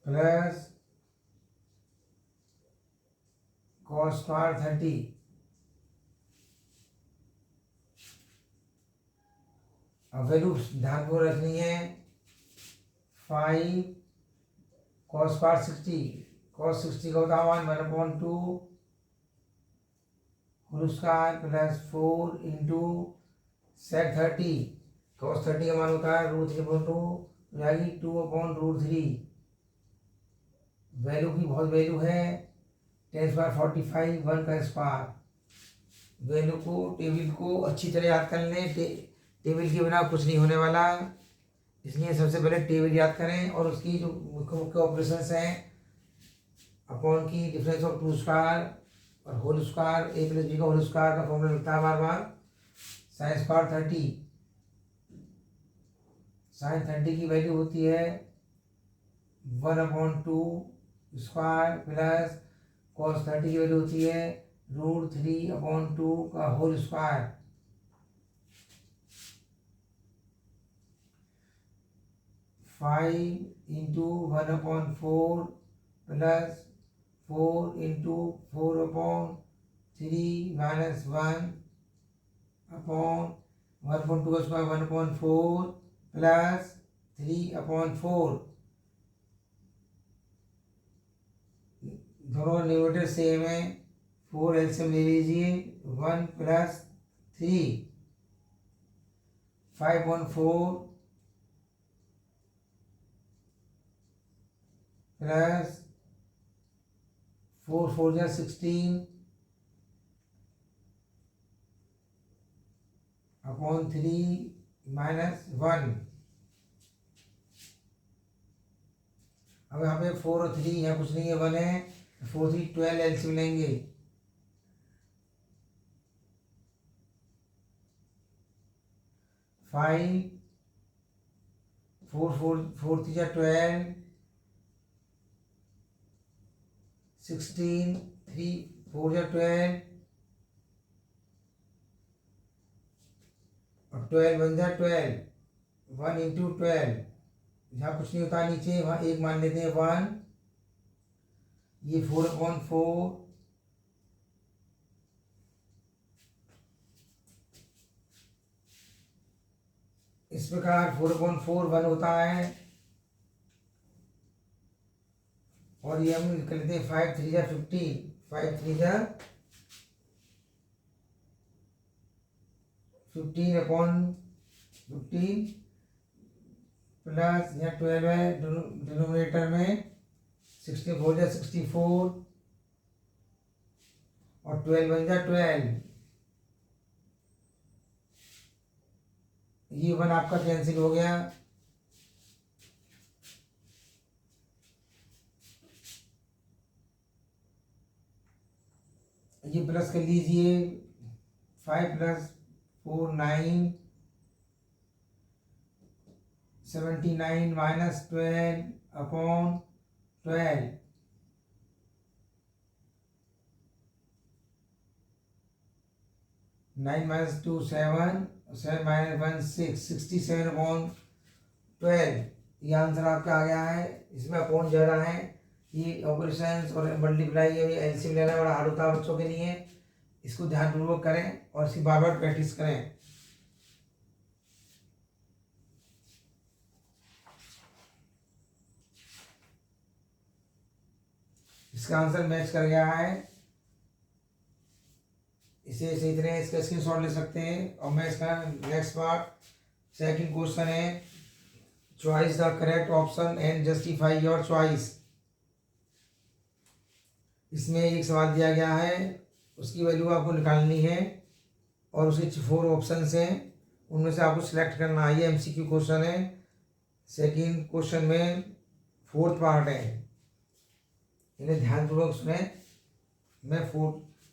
plus cos square 30। अब वैल्यू ध्यानपूर्वक रखनी है। 5 कॉस स्क्वायर 60, कॉस 60 का होता है 1/2 whole square plus 4 into sec 30। Cos 30 का मान होता है √3/2 जाएगी 2/√3। वैल्यू की बहुत वैल्यू है, 10 स्क्वायर 45 1 का स्क्वायर। वैल्यू को टेबल को अच्छी तरह याद कर लें, टेबल के बिना कुछ नहीं होने वाला, इसलिए सबसे पहले टेबल याद करें और उसकी जो मुख्य मुख्य ऑपरेशंस हैं, अपॉन की डिफरेंस ऑफ 2 स्क्वायर और होल स्क्वायर, a + b का होल स्क्वायर का फॉर्मूला लिखता है बार बार। साइन स्क्वायर 30, साइन 30 की वैल्यू होती है 1/2 स्क्वायर प्लस कॉस 30 की वैल्यू होती है √3/2 का whole square. Five into 1/4 plus 4 into 4/3 minus 1 upon 1/2 का स्क्वायर 1/4 प्लस 3/4। दोनों न्यूमरेटर सेम है, 4 एलसीएम ले लीजिए 1 प्लस 3 5/4 प्लस 4 4 जा 16 अपॉन 3 माइनस 1। अब यहाँ पे 4 और 3 यहाँ कुछ नहीं है, 1 है, 4 3 12 एलसीएम लेंगे। 5 4 4 4 3 जा 12, 16 3 4 जा 12 और 12 1 जा 12, 1 इंटू 12, जहाँ कुछ नहीं होता नीचे वहाँ एक मान लेते हैं 1। ये 4/4 इस प्रकार 4/4 1 होता है। और ये हम लिख लेते हैं 5 3 जा 15, 5 3 जा 15/15 प्लस यहाँ 12 है डिनोमिनेटर में, 64 जा 64 और 12 1 जा 12। ये 1 आपका कैंसिल हो गया। ये प्लस कर लीजिए, 5 + 4 9, 79 माइनस 12/12, 9 माइनस 2 7, 7 माइनस 1 6, 67/12। ये आंसर आपका आ गया है। इसमें अपॉन ज़्यादा है। ये ऑपरेशंस और मल्टीप्लाई ये एलसीएम लेना बड़ा हार्ड होता है बच्चों के लिए। इसको ध्यानपूर्वक करें और इसकी बार बार प्रैक्टिस करें। इसका आंसर मैच कर गया है। इसे इसी तरह इसका स्क्रीनशॉट ले सकते हैं। और मैं इसका नेक्स्ट पार्ट सेकंड क्वेश्चन है, choice the correct option and justify your choice. इसमें एक सवाल दिया गया है, उसकी वैल्यू आपको निकालनी है और उसके 4 ऑप्शंस हैं, उनमें से आपको सिलेक्ट करना है। ये एमसीक्यू क्वेश्चन है। सेकंड क्वेश्चन में 4th पार्ट है, इन्हें ध्यानपूर्वक सुने। मैं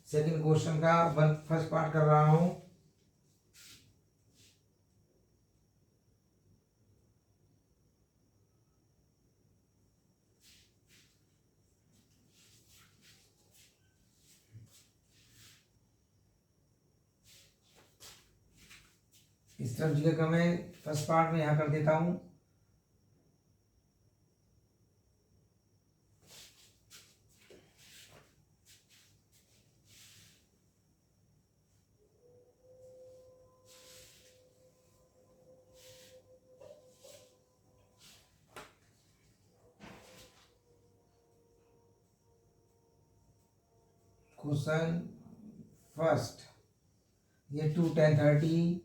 सेकंड क्वेश्चन का फर्स्ट पार्ट कर रहा हूँ। इस तरफ जगह का मैं फर्स्ट पार्ट में यहाँ कर देता हूँ। क्वेश्चन फर्स्ट, ये 2 10 30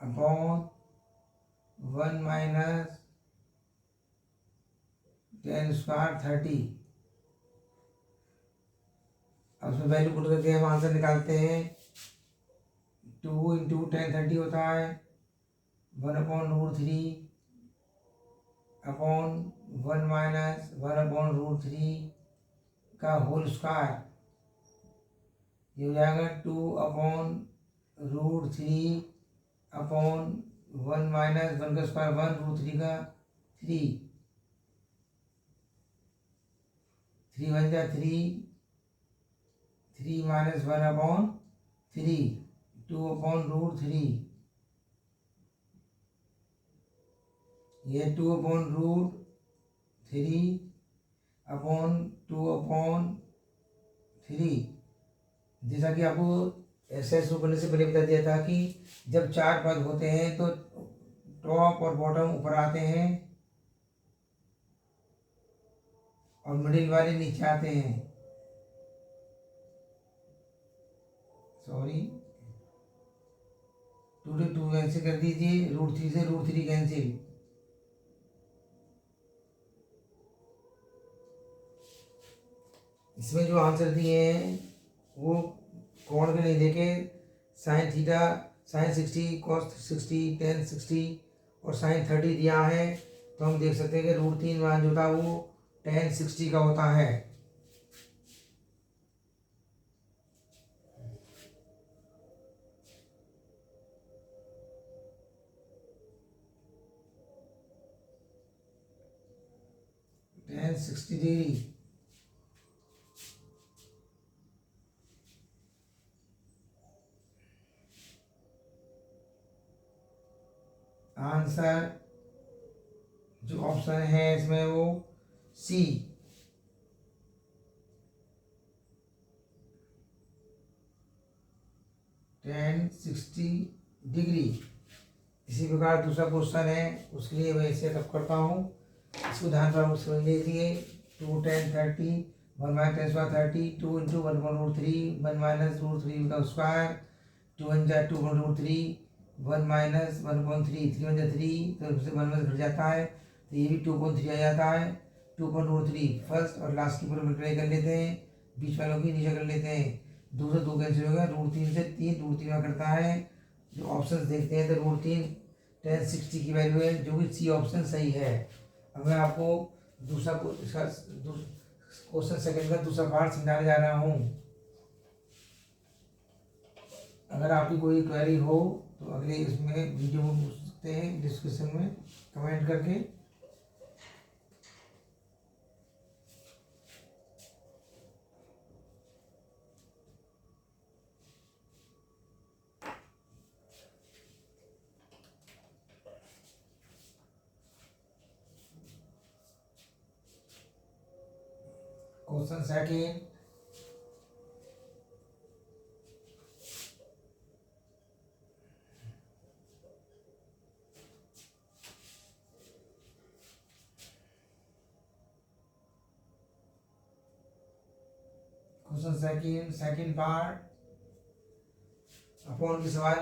अपॉन 1 माइनस 10 स्क्वायर 30। अब उसमें वैल्यू पुट करके हम आंसर निकालते हैं। 2 इंटू 10 30 होता है 1/√3 अपॉन 1 माइनस 1/√3 का होल स्क्वायर। ये हो जाएगा 2/√3 अपॉन 1 माइनस 1 का स्क्वायर 1√3 का 3, 3 1 जा 3, 3 माइनस 1/3, 2/√3। ये 2/√3 अपॉन 2/3। जैसा कि आपको एक्सरसाइज शुरू करने से पहले बता दिया था कि जब 4 पद होते हैं तो टॉप और बॉटम ऊपर आते हैं और मिडिल वाले नीचे आते हैं। सॉरी, 2 से 2 कैंसिल कर दीजिए, √3 से √3 कैंसिल, इसमें जो आंसर दिए हैं वो कोण के नहीं देके sine theta, sine 60, cos 60, tan 60 और साइन 30 दिया है। तो हम देख सकते हैं कि √3 मान जो था वो टेन 60 का होता है। Ten 60 degree. आंसर जो ऑप्शन है इसमें वो सी, टेन 60 डिग्री। इसी प्रकार दूसरा क्वेश्चन है, उसके लिए मैं इसे रब करता हूँ। इसको ध्यान पर समझ लीजिए। 2 10 30 1 माइनस 10 स्क्वायर 30 2 इंटू 1/√3 1 माइनस √3 का स्क्वायर 2 1 जा 2/√3 1 माइनस 1/3 3 1 जा 3 तो इससे 1 घट जाता है, तो ये भी 2/3 आ जाता है। 2/√3 फर्स्ट और लास्ट की पर मल्टीप्लाई कर लेते हैं, बीच वालों की नीचे कर लेते हैं। 2 से 2 कैंसिल हो गया, √3 से 3 √3 में करता है। जो ऑप्शन देखते हैं तो √3 टेन 60 की वैल्यू है, जो कि सी ऑप्शन सही है। अब मैं आपको दूसरा क्वेश्चन सेकंड का दूसरा पार्ट समझाने जा रहा हूँ। अगर आपकी कोई क्वेरी हो तो अगले इसमें वीडियो में पूछ सकते हैं, डिस्क्रिप्शन में कमेंट करके। Question second, second part. Upon के सवाल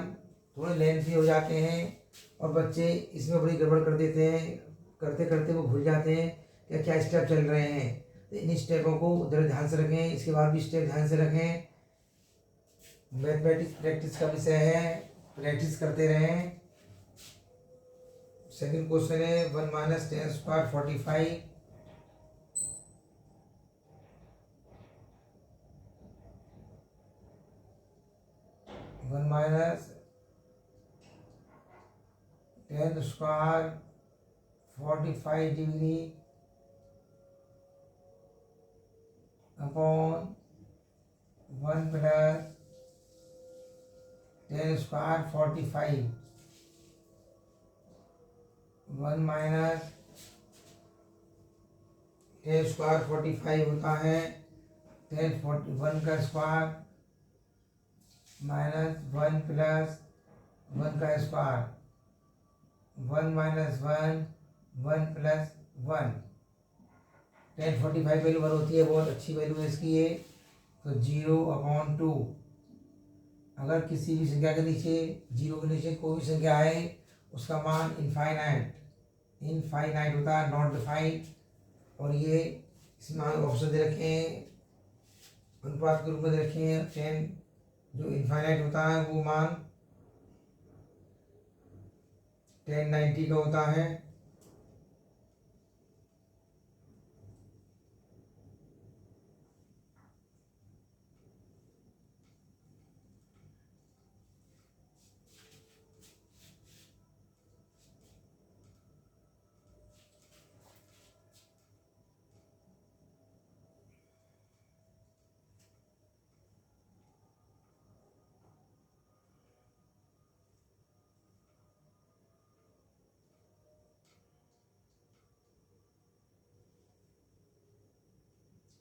थोड़े लेंथी हो जाते हैं और बच्चे इसमें बड़ी गड़बड़ कर देते हैं, करते करते वो भूल जाते हैं कि क्या स्टेप चल रहे हैं। तो इन स्टेपों को उधर ध्यान से रखें, इसके बाद भी स्टेप ध्यान से रखें। मैथमेटिक्स प्रैक्टिस का विषय है, प्रैक्टिस करते रहें। सेकंड क्वेश्चन है 1 minus 10 square 45 1 minus 10 square 45 degree upon 1 plus 10 square 45 1 minus 10 square 45 होता है 10 41 का स्क्वायर माइनस 1 प्लस 1 का स्क्वायर 1 माइनस 1 1 प्लस 1। 1045 वैल्यू 1 होती है, बहुत अच्छी वैल्यू है इसकी ये। तो 0/2। अगर किसी भी संख्या के नीचे 0 के नीचे कोई भी संख्या आए उसका मान इनफाइनाइट होता है, नॉट डिफाइंड। और ये इसमें ऑप्शन दे रखे हैं, अनुपात के रूप में दे रखे हैं। 10 जो इनफाइनाइट होता है वो मान 1090 का होता है।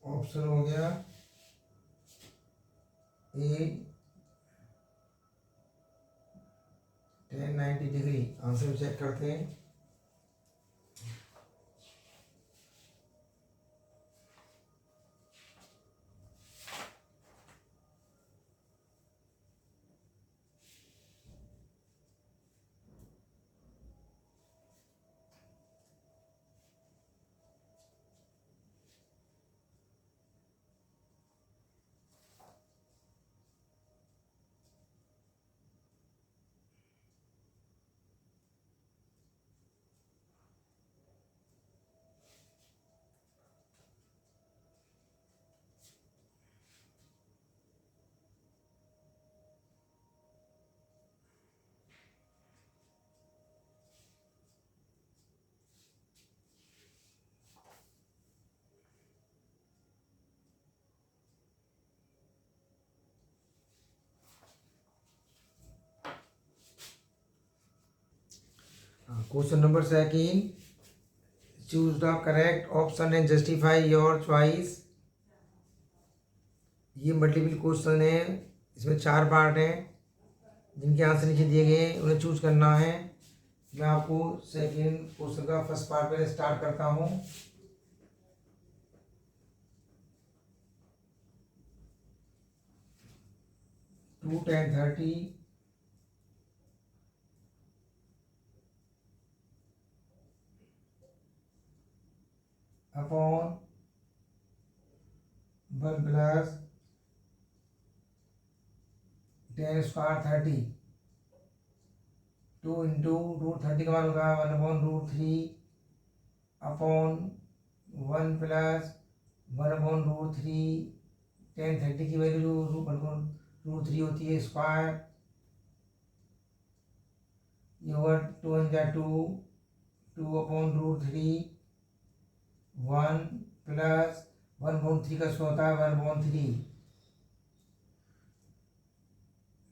ऑप्शन हो गया ए 1090 डिग्री। आंसर चेक करते हैं। Question number 2, choose the correct option and justify your choice. ये मल्टीपल क्वेश्चन है, इसमें 4 पार्ट हैं जिनके आंसर नीचे दिए गए हैं, उन्हें चूज करना है। मैं आपको सेकेंड क्वेश्चन का फर्स्ट पार्ट पहले स्टार्ट करता हूँ। Two 10:30 upon 1 plus 10 square 30, 2 into root 30 का मान होगा 1/√3 अपॉन 1 प्लस 1/√3 10 30 की वैल्यू जो √3 होती है स्क्वायर, ये होगा 2 × 2 2/√3 1 प्लस 1/3 का स्क्वायर होता है 1/3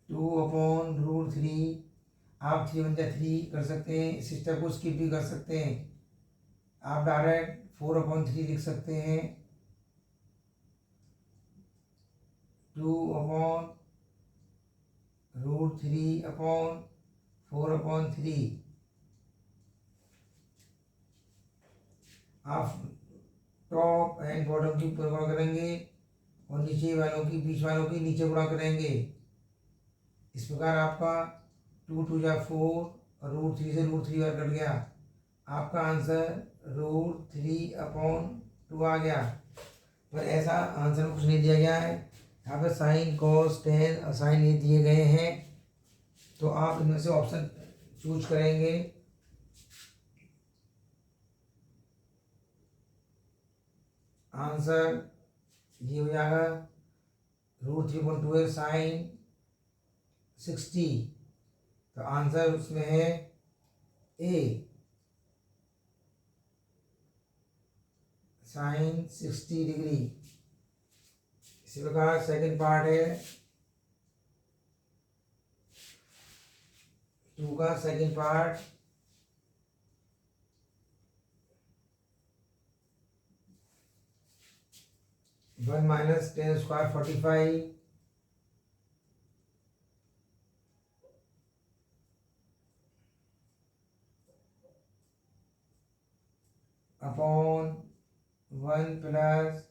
2/√3। आप 3 × 3 कर सकते हैं, इस स्टेप को स्किप भी कर सकते हैं। आप डायरेक्ट 4/3 लिख सकते हैं। 2/√3/4/3। आप टॉप एंड बॉटम की ऊपर गुणा करेंगे और नीचे वालों की बीच वालों की नीचे गुणा करेंगे। इस प्रकार आपका 2 × 2 = 4 और √3 से √3 बार कट गया। आपका आंसर √3/2 आ गया। पर ऐसा आंसर कुछ नहीं दिया गया है। यहाँ पर साइन कॉस टेन साइन ये दिए गए हैं, तो आप इनमें से ऑप्शन चूज करेंगे। आंसर ये हो जाएगा √3/2 है साइन 60, तो आंसर उसमें है ए, साइन 60 डिग्री। इसी प्रकार सेकंड पार्ट है 2 का second part. One minus 10 square 45 upon 1 plus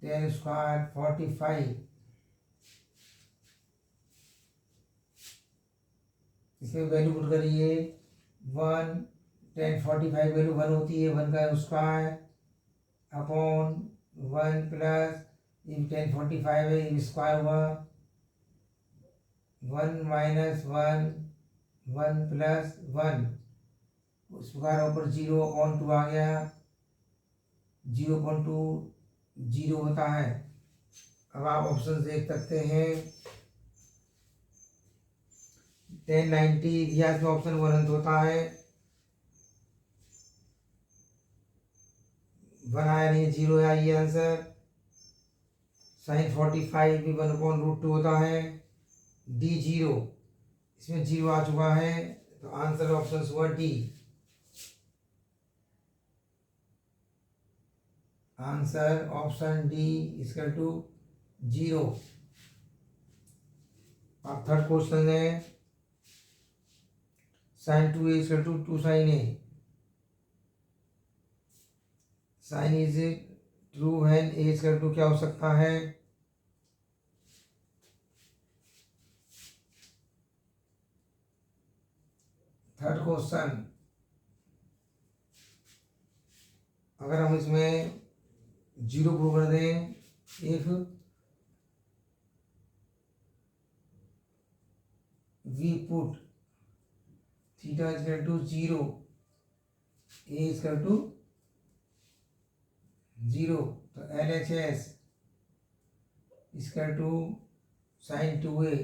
10 square 45। इसमें वैल्यू पुट करिए 1 10 45 वैल्यू 1 होती है, 1 का स्क्वायर अपॉन 1 प्लस 10 45 है, ये स्क्वायर हुआ 1 माइनस 1 1 प्लस 1, उस प्रकार ऊपर 0/2 आ गया। 0/2 0 होता है। अब आप ऑप्शन देख सकते हैं 1090 इतिहास में ऑप्शन 1 अंत होता है, 1 आया नहीं, 0 है ये आंसर। साइन 45 भी 1/√2 होता है। डी 0, इसमें 0 आ चुका है, तो आंसर ऑप्शन हुआ D. Answer option D equal to 0। अब थर्ड क्वेश्चन है sine 2a equal to 2 sine a. Sine is true when a equal to क्या हो सकता है? थर्ड क्वेश्चन, अगर हम इसमें 0 प्रूव कर दें, if we put theta equal to 0, a equal to 0, तो LHS equal to sine 2a,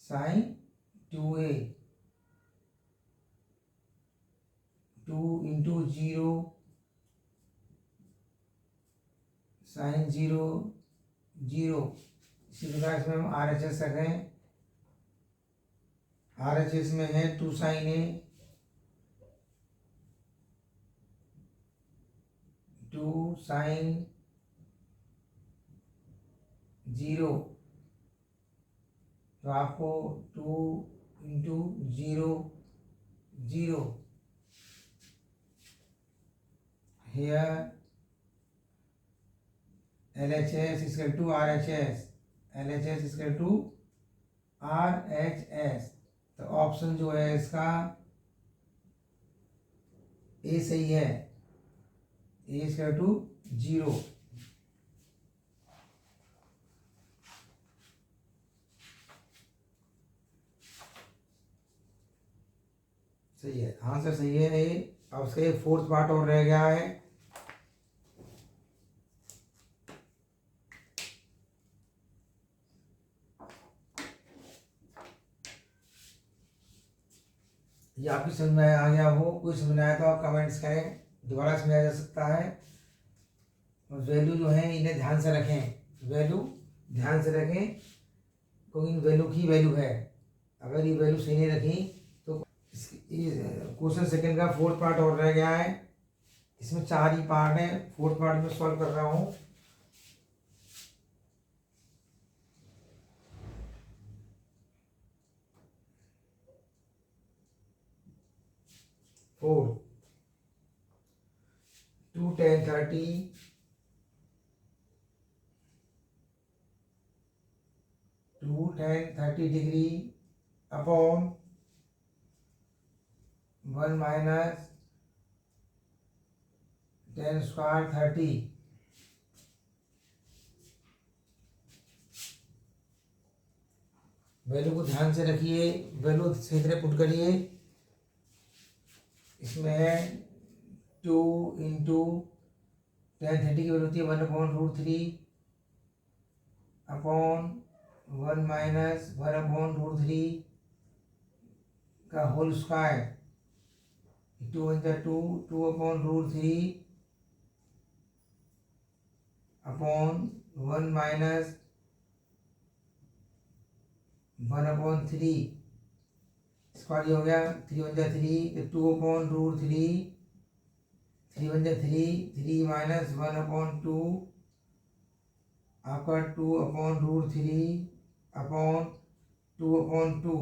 sine 2a 2 × 0 sine 0 0। इसी प्रकार इसमें हम RHS रखें, RHS में है 2 sin A, 2 sin 0, तो आपको 2 into 0 0 here LHS is equal to RHS, LHS is equal to RHS। तो ऑप्शन जो है इसका ए सही है, ए इज इक्वल टू 0। सही है, आंसर सही है ए। अब उसका एक फोर्थ पार्ट और रह गया है। ये आपकी समझ में आ गया हो, कोई समझ में आया तो आप कमेंट्स करें, दोबारा समझाया जा सकता है। और वैल्यू जो है इन्हें ध्यान से रखें, वैल्यू ध्यान से रखें, क्योंकि इन वैल्यू की वैल्यू है। अगर ये वैल्यू सही नहीं रखी तो क्वेश्चन सेकंड का फोर्थ पार्ट और रह गया है। इसमें 4 ही पार्ट है, फोर्थ पार्ट में सॉल्व कर रहा हूँ। Four 2 tan 30 2 tan 30 degree upon 1 minus tan square 30। Value को ध्यान से रखिए, वैल्यू सही तरह पुट करिए। इसमें है 2 इंटू tan 30 की वैल्यू होती है 1/√3 अपॉन 1 माइनस 1/√3 का whole square. 2 × 2 2/√3 upon 1 minus 1/3 square हो गया। 3 × 3 तो 2/√3, 3 × 3 3 माइनस 1/2 आपका 2/√3 अपॉन 2/2।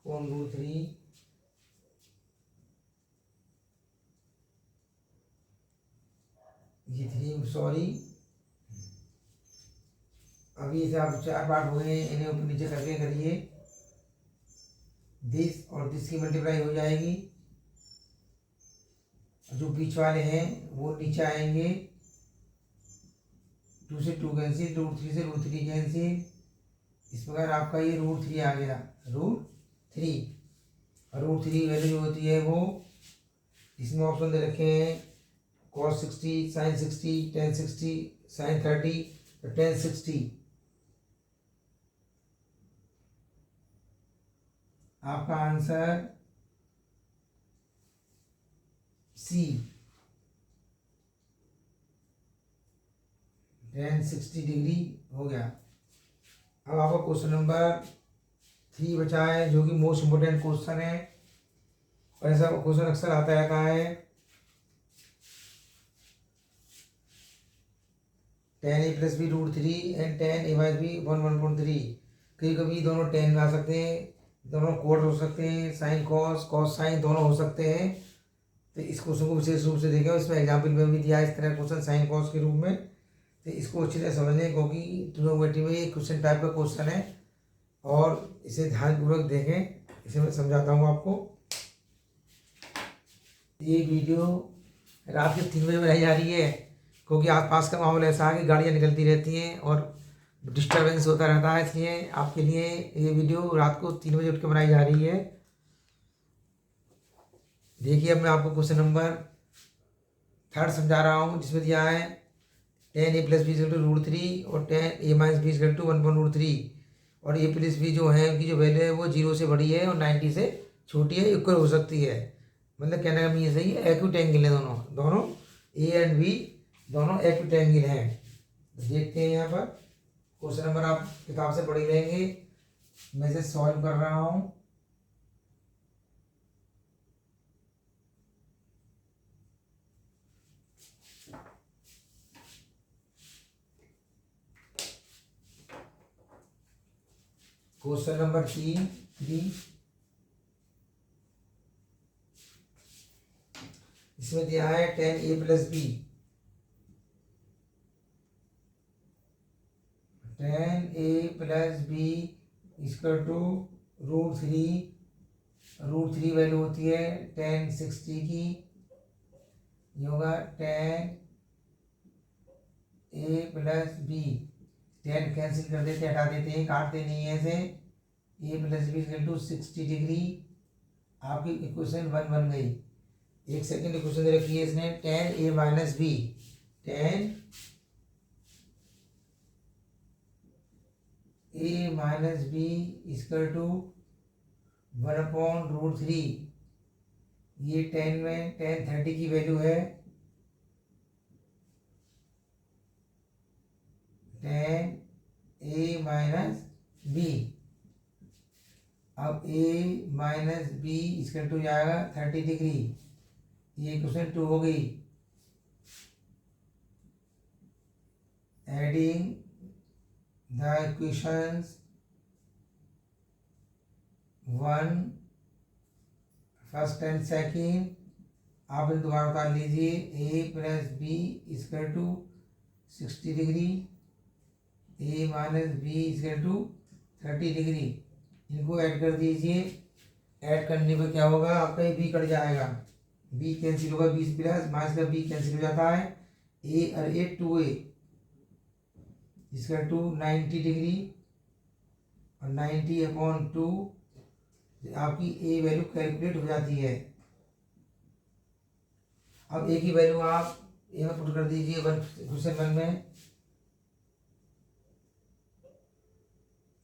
√3 ये 3 सॉरी, अभी इसे आप 4 पार्ट हुए हैं, इन्हें ऊपर नीचे करके करिए। दिस और दिस की मल्टीप्लाई हो जाएगी, जो बीच वाले हैं वो नीचे आएंगे। 2 से 2 कैंसिल, √3 से √3 कैंसिल। इस प्रकार आपका ये √3 आ गया, √3। और √3 वैल्यू जो होती है वो इसमें ऑप्शन दे रखे हैं cos 60, sin 60, tan 60, sin 30, तो tan 60 आपका आंसर सी, tan 60 डिग्री हो गया। अब आपका क्वेश्चन नंबर 3 बचा है, जो कि मोस्ट इम्पोर्टेंट क्वेश्चन है और ऐसा क्वेश्चन अक्सर आता रहता है। tan a plus B √3 and tan a minus B 1/3। कभी कभी दोनों tan में आ सकते हैं, दोनों कोड हो सकते हैं, साइन कॉस कॉस साइन दोनों हो सकते हैं। तो इस क्वेश्चन को विशेष रूप से देखें, इसमें एग्जाम्पल में भी दिया है इस तरह क्वेश्चन साइन कॉस के रूप में। तो इसको अच्छी तरह समझ लें, क्योंकि ट्रिग्नोमेट्री में ये क्वेश्चन टाइप का क्वेश्चन है और इसे ध्यानपूर्वक देखें। इसे मैं समझाता हूँ आपको। ये वीडियो रात के 3 बजे बनाई जा रही है, क्योंकि आसपास का माहौल ऐसा है कि गाड़ियाँ निकलती रहती हैं और डिस्टर्बेंस होता रहता है, इसलिए आपके लिए ये वीडियो रात को 3 बजे उठ के बनाई जा रही है। देखिए अब मैं आपको क्वेश्चन नंबर 3 समझा रहा हूँ, जिसमें दिया है 10a + b = √3 और 10a - b = 1/√3 और a + b जो है उनकी जो वैल्यू है वो 0 से बड़ी है और 90 से छोटी है, इक्वल हो सकती है। मतलब कहने का ये सही है, एक्यूट एंगल है दोनों दोनों ए एंड बी दोनों एक्यूट एंगल हैं। देखते हैं यहाँ पर क्वेश्चन नंबर, आप किताब से पढ़ ही रहेंगे, मैं इसे सॉल्व कर रहा हूँ। क्वेश्चन नंबर 3 इसमें दिया है 10a + b 10a + b = √3। √3 value होती है 1060 की। ये होगा 10a + b, 10 कैंसिल कर देते, हटा देते हैं, काटते नहीं है ऐसे। a + b = 60 degree. आपकी इक्वेशन 1 बन गई। एक सेकेंड इक्वेशन दे रखी है इसने 10a - b 10a - b = 1/√3। ये 10 में 1030 की वैल्यू है 10a - b। अब a - b = जाएगा 30 डिग्री। ये क्वेश्चन 2 हो गई। Adding the equations 1 first and second, आप इन दोबारा उतार लीजिए। a + b = 60 degree, a - b = 30 degree. इनको ऐड कर दीजिए। ऐड करने पर क्या होगा, आपका ये b कट जाएगा, b कैंसिल होगा, 20 प्लस माइनस का b कैंसिल हो जाता है। a और a 2a = 90 डिग्री और 90/2 आपकी a वैल्यू कैलकुलेट हो जाती है। अब a की वैल्यू आप a में पुट कर दीजिए, क्वेश्चन 1 में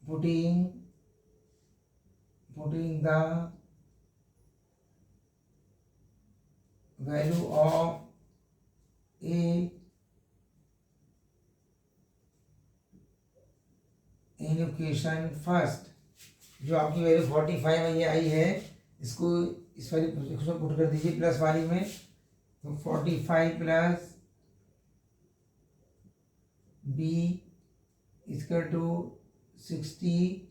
putting the value of a in equation first. जो आपकी वैल्यू 45 ये आई है, इसको इस वाली इक्वेशन पुट कर दीजिए प्लस वाली में। तो 45 + b = 60,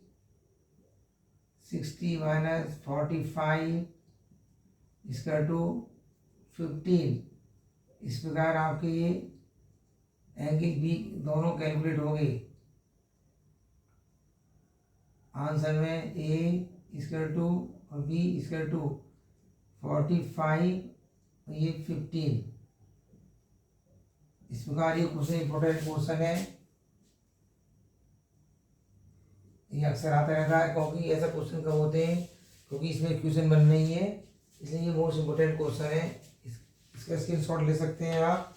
60 - 45 = 15। इस प्रकार आपके ये एंगल बी दोनों कैलकुलेट हो गए। आंसर में a = और b = 45 और ये 15। इस प्रकार ये क्वेश्चन इंपॉर्टेंट क्वेश्चन है, ये अक्सर आता रहता है। क्योंकि ऐसा क्वेश्चन कब होते हैं, क्योंकि इसमें इक्वेशन बन रही है, इसलिए ये मोस्ट इम्पोर्टेंट क्वेश्चन है। इसका स्क्रीनशॉट ले सकते हैं आप।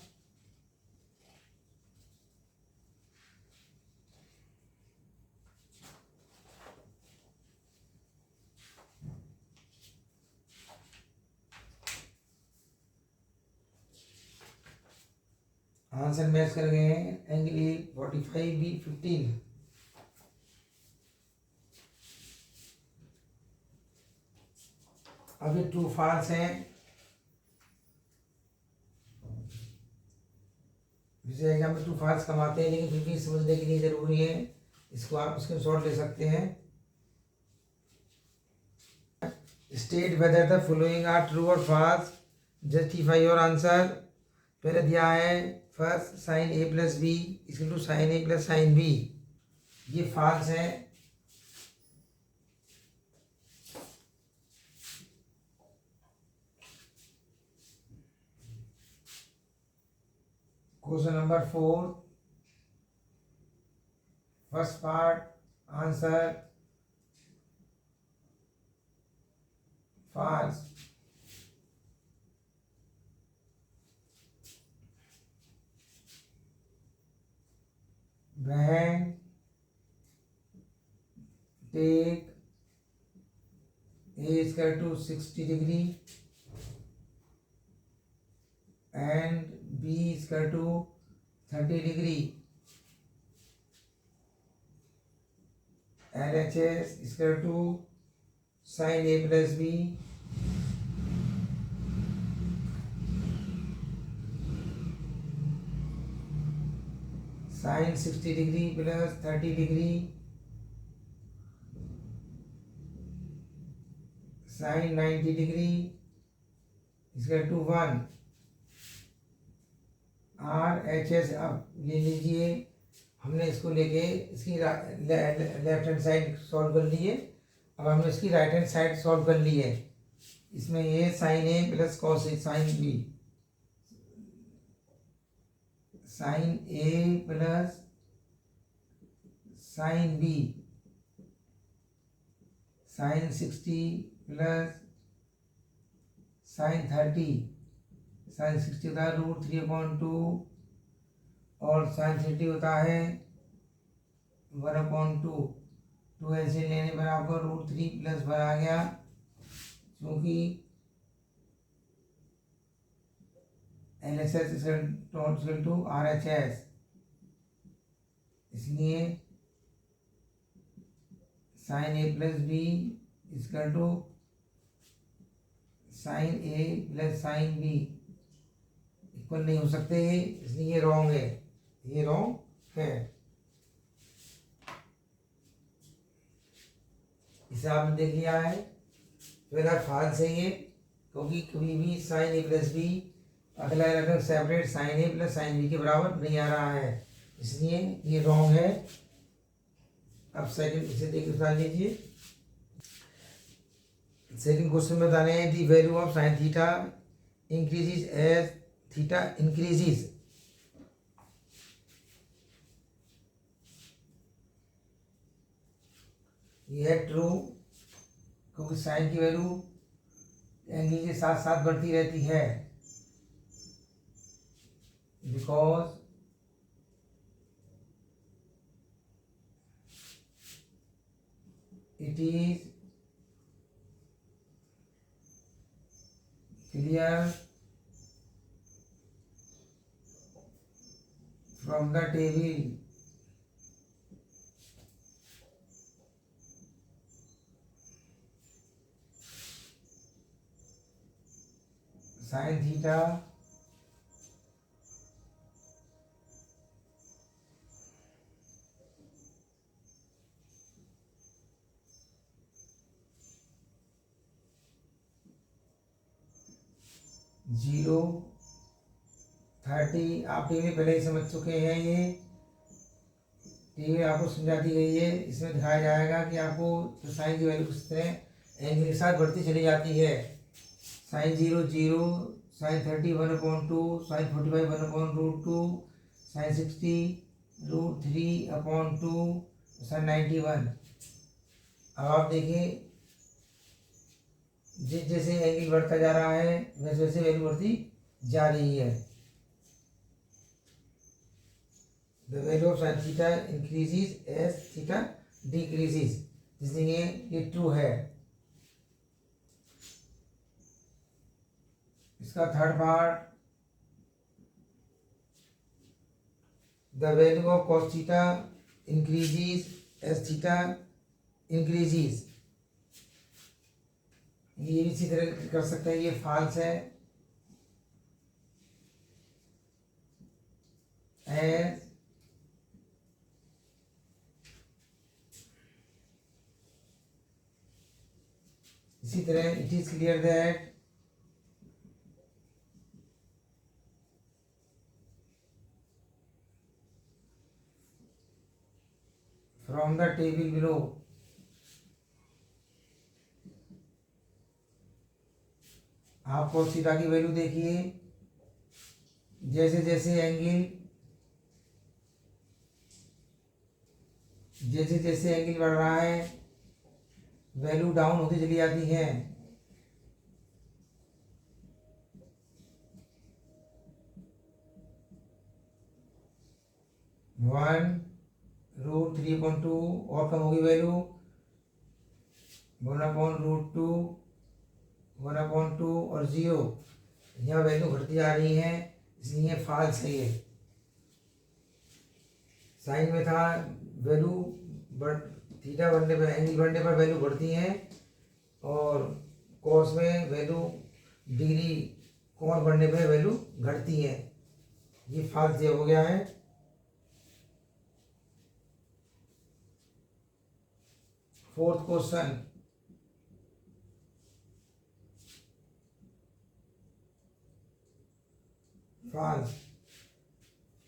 आंसर मैच कर गए हैं। Angle A 45, B 15। अब ये ट्रू फॉल्स है, जिसे एग्जाम में ट्रू फॉल्स कमाते हैं, लेकिन फिर भी समझने के लिए जरूरी है। इसको आप स्क्रीनशॉट ले सकते हैं। State whether the following are true और फॉल्स, जस्टिफाई योर आंसर। पहले दिया है first sin a + b = sin a + sin b, ये फॉल्स है। Question number 4 first part answer false. when take A is equal to 60 degree and B is equal to 30 degree, LHS is equal to sin A plus B sin 60 degree plus 30 degree sin 90 degree is equal to 1। RHS अब ले लीजिए, हमने इसको लेके इसकी लेफ्ट हैंड साइड सॉल्व कर लिए। अब हमने इसकी राइट हैंड साइड सॉल्व कर ली है। इसमें ये sine A plus cos A sine B, sine A plus sine B, sine 60 plus sine 30, sine 60 होता है √3/2 और साइन 30 होता है 1/2। 2 ऐसे लेने पर आपको √3 प्लस 1 आ गया, क्योंकि LHS इक्वल टू RHS, इसलिए sine A plus B equal to sine A plus sine B equal नहीं हो सकते, इसलिए ये रॉन्ग है, ये रॉन्ग है। इसे आपने देख लिया है, वेदर फॉल्स है ये, क्योंकि कभी भी साइन ए प्लस बी अगला अलग separate sign A plus sine B के बराबर नहीं आ रहा है, इसलिए ये रॉन्ग है। अब सेकंड इसे देख बता लीजिए। सेकंड क्वेश्चन में बताने हैं the value of sine theta increases as theta increases. ये है ट्रू, क्योंकि साइन की वैल्यू एंगल के साथ साथ बढ़ती रहती है, because it is clear from the table sin theta zero 30। आप टीवी पहले ही समझ चुके हैं, ये टीवी आपको समझा दी गई है। इसमें दिखाया जाएगा कि आपको तो साइन की वैल्यू किस तरह एंगल के साथ बढ़ती चली जाती है। Sine 0 0, sine 30 1/2, sine 45 1/√2, sine 60 √3/2, sine 91। अब आप देखिए, जिस जैसे एंगल बढ़ता जा रहा है वैसे वैसे वैल्यू बढ़ती जा रही है। The value of sine theta increases as theta decreases, इसलिए ये ट्रू है। इसका third part, the value of cos theta increases as theta increases, ये भी इसी तरह कर सकते हैं, ये फॉल्स है। एज इसी तरह it is clear that from the table below आप cos थीटा की वैल्यू देखिए, जैसे जैसे एंगल बढ़ रहा है वैल्यू डाउन होती चली जाती है। 1 3/2 और कम होगी वैल्यू 1/√2 1/2 और 0, यहाँ वैल्यू घटती आ रही है इसलिए फॉल्स है ये। साइन में था वैल्यू थीटा बढ़ने पर, एंगल बढ़ने पर वैल्यू बढ़ती है, और कॉस में वैल्यू डिग्री कोण बढ़ने पर वैल्यू घटती है। ये फॉल्स ये हो गया है। Fourth question, false.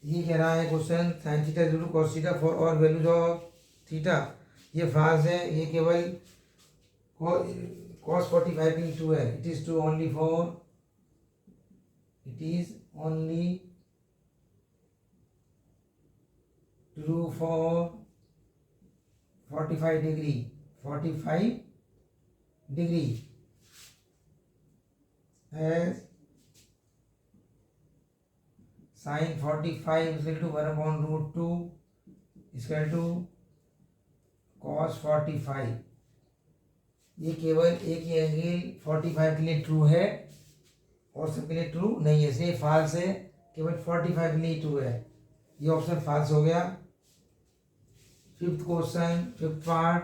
ये कह रहा है question sine theta equal to cos theta for all values of theta, ये फॉल्स है। ये केवल cos 45 की ट्रू है। It is only true for 45 degree 45 degree as sine 45 equal to 1/√2 equal to cos 45। ये केवल एक ही एंगल 45 के लिए ट्रू है और सबके लिए ट्रू नहीं है, इसलिए फॉल्स है। केवल 45 के लिए ट्रू है, ये ऑप्शन फॉल्स हो गया। Fifth question, fifth part,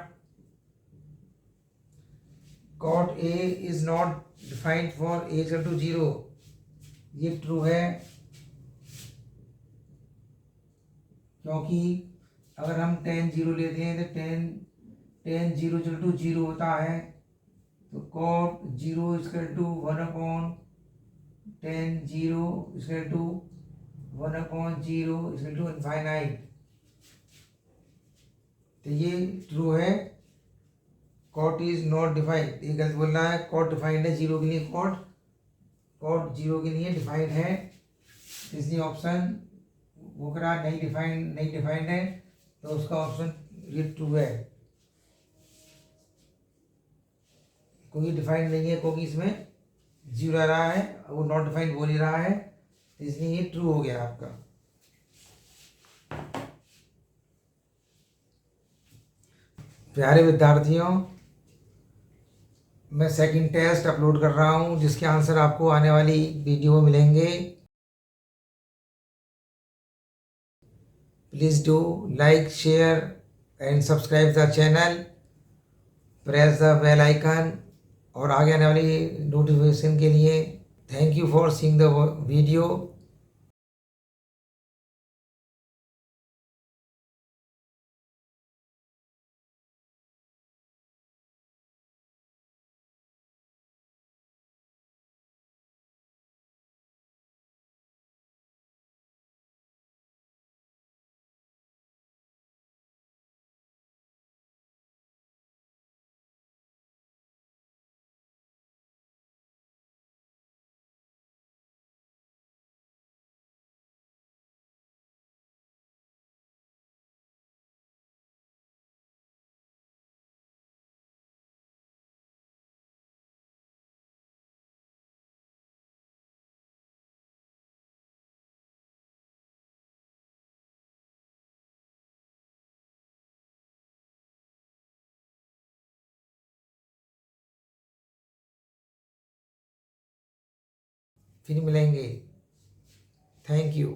cot A is not defined for a equal to 0, ये ट्रू है, क्योंकि अगर हम tan 0 लेते हैं तो tan 0 इक्वल टू 0 होता है, तो cot 0 equal to 1/tan 0 equal to 1/0 equal to infinite. तो ये ट्रू है। cot इज नॉट डिफाइंड, ये गलत बोल रहा है। cot डिफाइंड है 0 के लिए, cot 0 के लिए डिफाइंड है, इसलिए ऑप्शन वो करा नहीं डिफाइंड है, तो उसका ऑप्शन ये ट्रू है। क्योंकि डिफाइंड नहीं है, क्योंकि इसमें 0 आ रहा है, वो नॉट डिफाइंड बोल ही रहा है, तो इसलिए ये ट्रू हो गया आपका। प्यारे विद्यार्थियों, मैं सेकंड टेस्ट अपलोड कर रहा हूँ, जिसके आंसर आपको आने वाली वीडियो में मिलेंगे। Please do like, share and subscribe the channel, press the bell icon, और आगे आने वाली नोटिफिकेशन के लिए thank you for seeing the video. फिर मिलेंगे। Thank you.